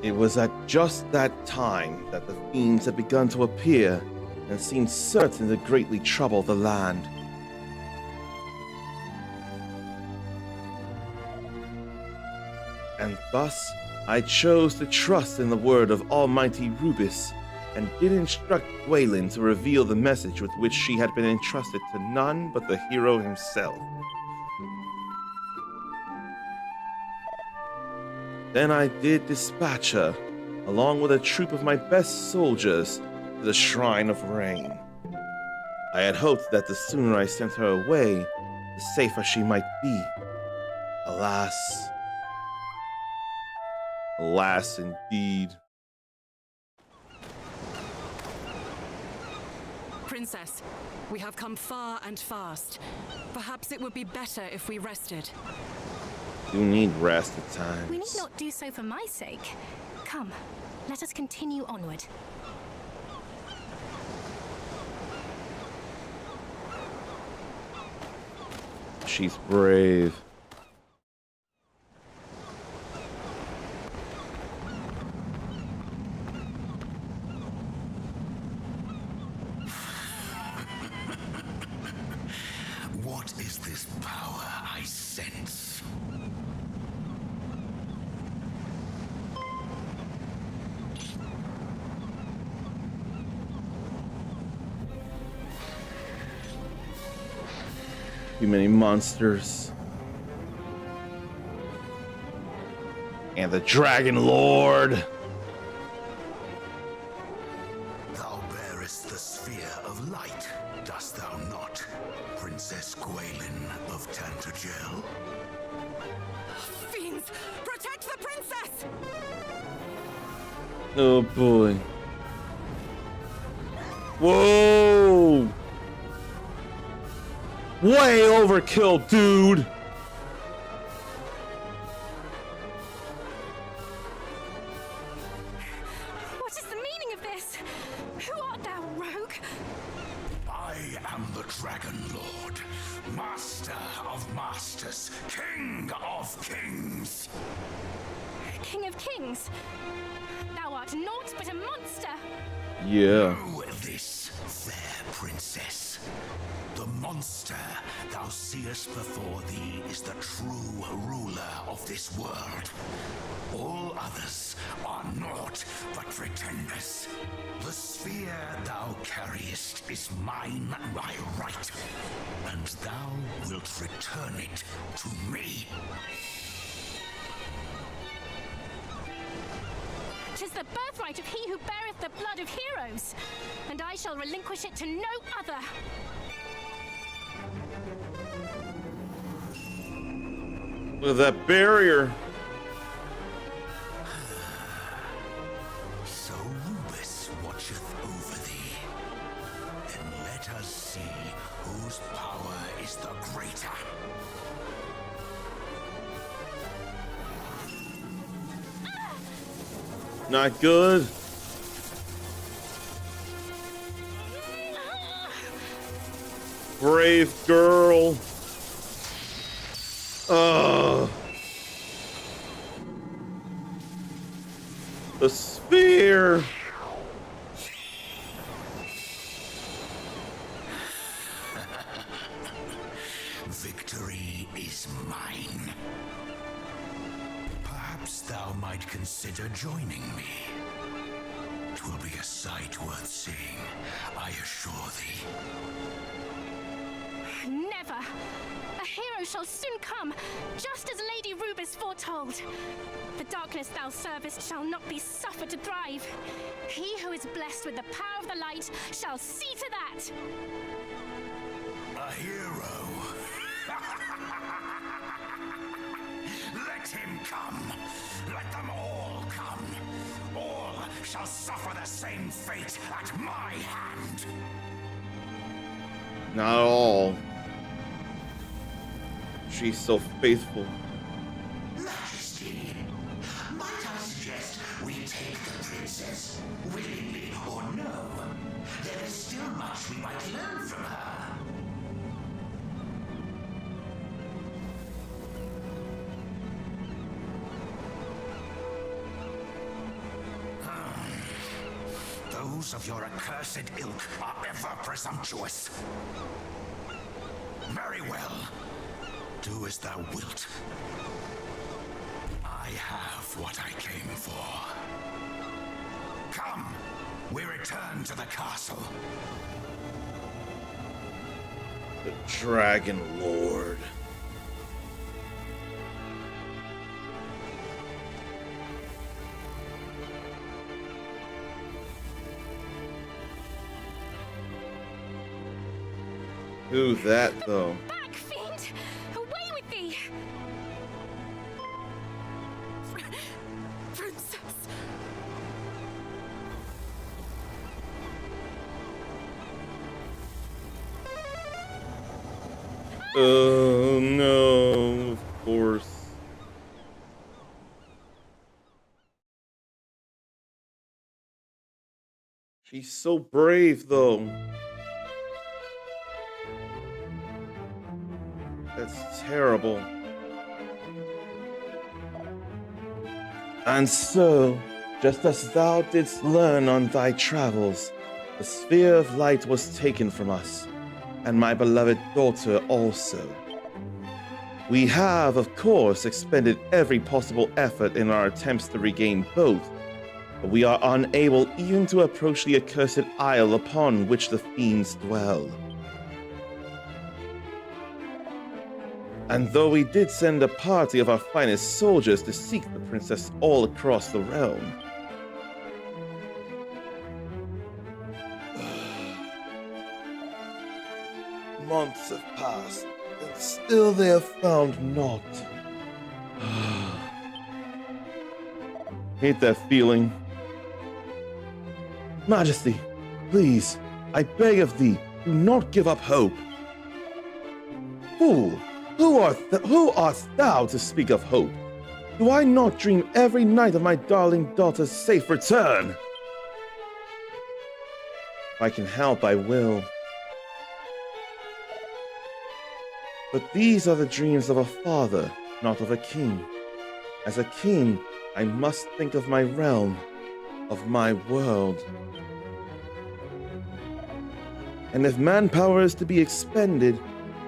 It was at just that time that the fiends had begun to appear and seemed certain to greatly trouble the land. And thus, I chose to trust in the word of Almighty Rubis, and did instruct Gwaelin to reveal the message with which she had been entrusted to none but the hero himself. Then I did dispatch her, along with a troop of my best soldiers, to the Shrine of Rain. I had hoped that the sooner I sent her away, the safer she might be. Alas. Alas indeed. Princess, we have come far and fast. Perhaps it would be better if we rested. You need rest at times. We need not do so for my sake. Come, let us continue onward. She's brave. What is this power I sense? Too many monsters. And the Dragon Lord. Thou bearest the sphere of light, dost thou not, Princess Gwaelin of Tantagel? Fiends Warriors! Protect the princess! Oh boy. Whoa! Way overkill, dude! What is the meaning of this? Who art thou, rogue? I am the Dragon Lord, Master of Masters, King of Kings. King of Kings? Thou art naught but a monster! Yeah. Know this, fair princess. The monster thou seest before thee is the true ruler of this world. All others are naught but pretenders. The sphere thou carriest is mine by right, and thou wilt return it to me. 'Tis the birthright of he who beareth the blood of heroes, and I shall relinquish it to no other. With that barrier. So Rubus watcheth over thee. Then let us see whose power is the greater. Not good. Brave girl. The sphere. Victory is mine. Perhaps thou might consider joining me. 'Twill be a sight worth seeing, I assure thee. Never! A hero shall soon come, just as Lady Rubus foretold. The darkness thou servest shall not be suffered to thrive. He who is blessed with the power of the light shall see to that. A hero. Let him come. Let them all come. All shall suffer the same fate at my hand. Not all. She's so faithful. Majesty, might I suggest we take the princess, willingly or no? There is still much we might learn from her. Those of your accursed ilk are ever presumptuous. Very well. Do as thou wilt. I have what I came for. Come, we return to the castle. The Dragon Lord. Who's that, though? Back, fiend! Away with thee! Princess! Oh, no, of course. She's so brave, though. That's terrible. And so, just as thou didst learn on thy travels, the sphere of light was taken from us, and my beloved daughter also. We have, of course, expended every possible effort in our attempts to regain both, but we are unable even to approach the accursed isle upon which the fiends dwell. And though we did send a party of our finest soldiers to seek the princess all across the realm, months have passed, and still they have found naught. Hate that feeling. Majesty, please, I beg of thee, do not give up hope. Fool, who art thou to speak of hope? Do I not dream every night of my darling daughter's safe return? If I can help, I will. But these are the dreams of a father, not of a king. As a king, I must think of my realm, of my world. And if manpower is to be expended,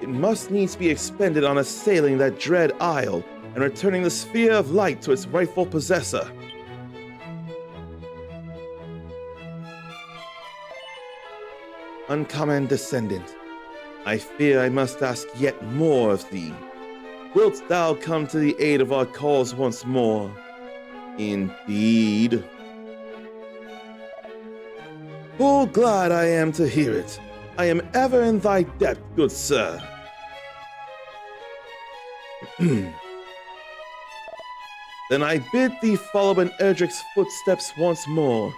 it must needs be expended on assailing that dread isle and returning the sphere of light to its rightful possessor. Uncommon descendant, I fear I must ask yet more of thee. Wilt thou come to the aid of our cause once more? Indeed. Full glad I am to hear it. I am ever in thy debt, good sir. Then I bid thee follow in ERDRICK's footsteps once more.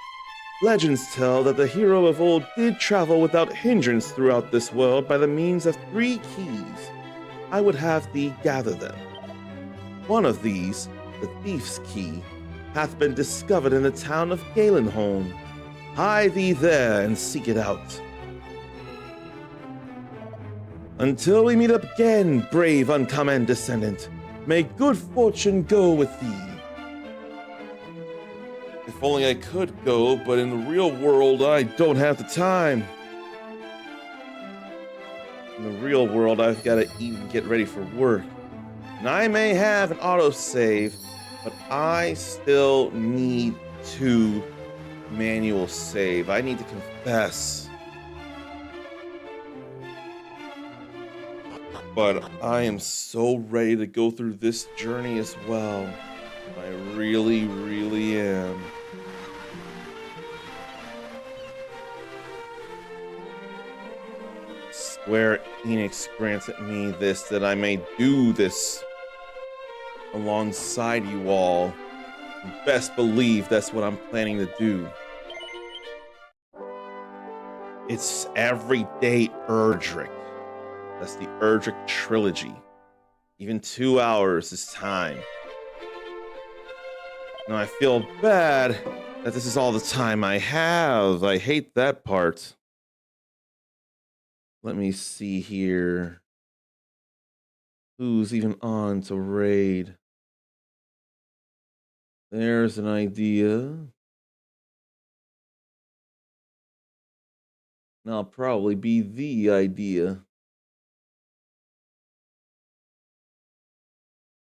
Legends tell that the hero of old did travel without hindrance throughout this world by the means of 3 keys. I would have thee gather them. One of these, the thief's key, hath been discovered in the town of Galenholm. Hie thee there and seek it out. Until we meet again, brave uncommon descendant, may good fortune go with thee. If only I could go, but in the real world, I don't have the time. In the real world, I've got to eat and get ready for work. And I may have an autosave, but I still need to manual save. I need to confess. But I am so ready to go through this journey as well. I really, really am. Square Enix grants me this that I may do this alongside you all. Best believe that's what I'm planning to do. It's everyday ERDRICK. That's the ERDRICK trilogy. Even 2 hours is time. Now I feel bad that this is all the time I have. I hate that part. Let me see here. Who's even on to raid? There's an idea. And I'll probably be the idea.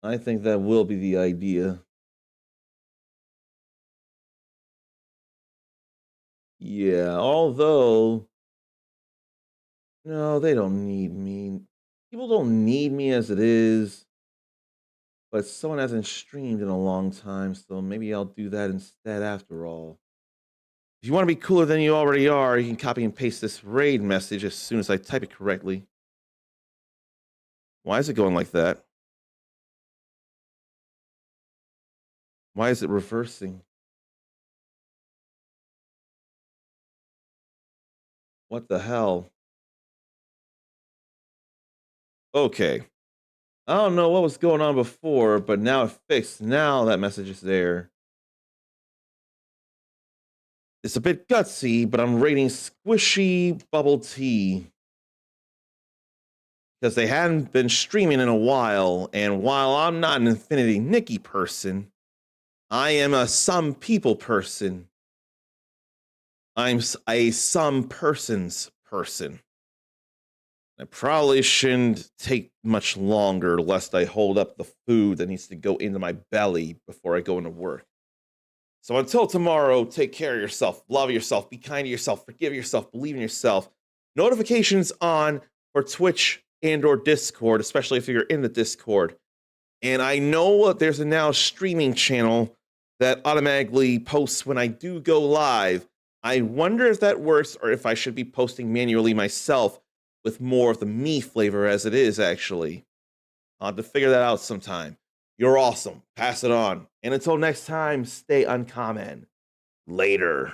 I think that will be the idea. Yeah, although... No, they don't need me. People don't need me as it is. But someone hasn't streamed in a long time, so maybe I'll do that instead after all. If you want to be cooler than you already are, you can copy and paste this raid message as soon as I type it correctly. Why is it going like that? Why is it reversing? What the hell? Okay. I don't know what was going on before, but now it fixed. Now that message is there. It's a bit gutsy, but I'm rating Squishy Bubble Tea. Because they hadn't been streaming in a while, and while I'm not an Infinity Nikki person, I am a some people person. I'm a some person's person. I probably shouldn't take much longer lest I hold up the food that needs to go into my belly before I go into work. So until tomorrow, take care of yourself, love yourself, be kind to yourself, forgive yourself, believe in yourself. Notifications on for Twitch and or Discord, especially if you're in the Discord. And I know there's a now streaming channel that automatically posts when I do go live. I wonder if that works or if I should be posting manually myself with more of the me flavor as it is, actually. I'll have to figure that out sometime. You're awesome. Pass it on. And until next time, stay uncommon. Later.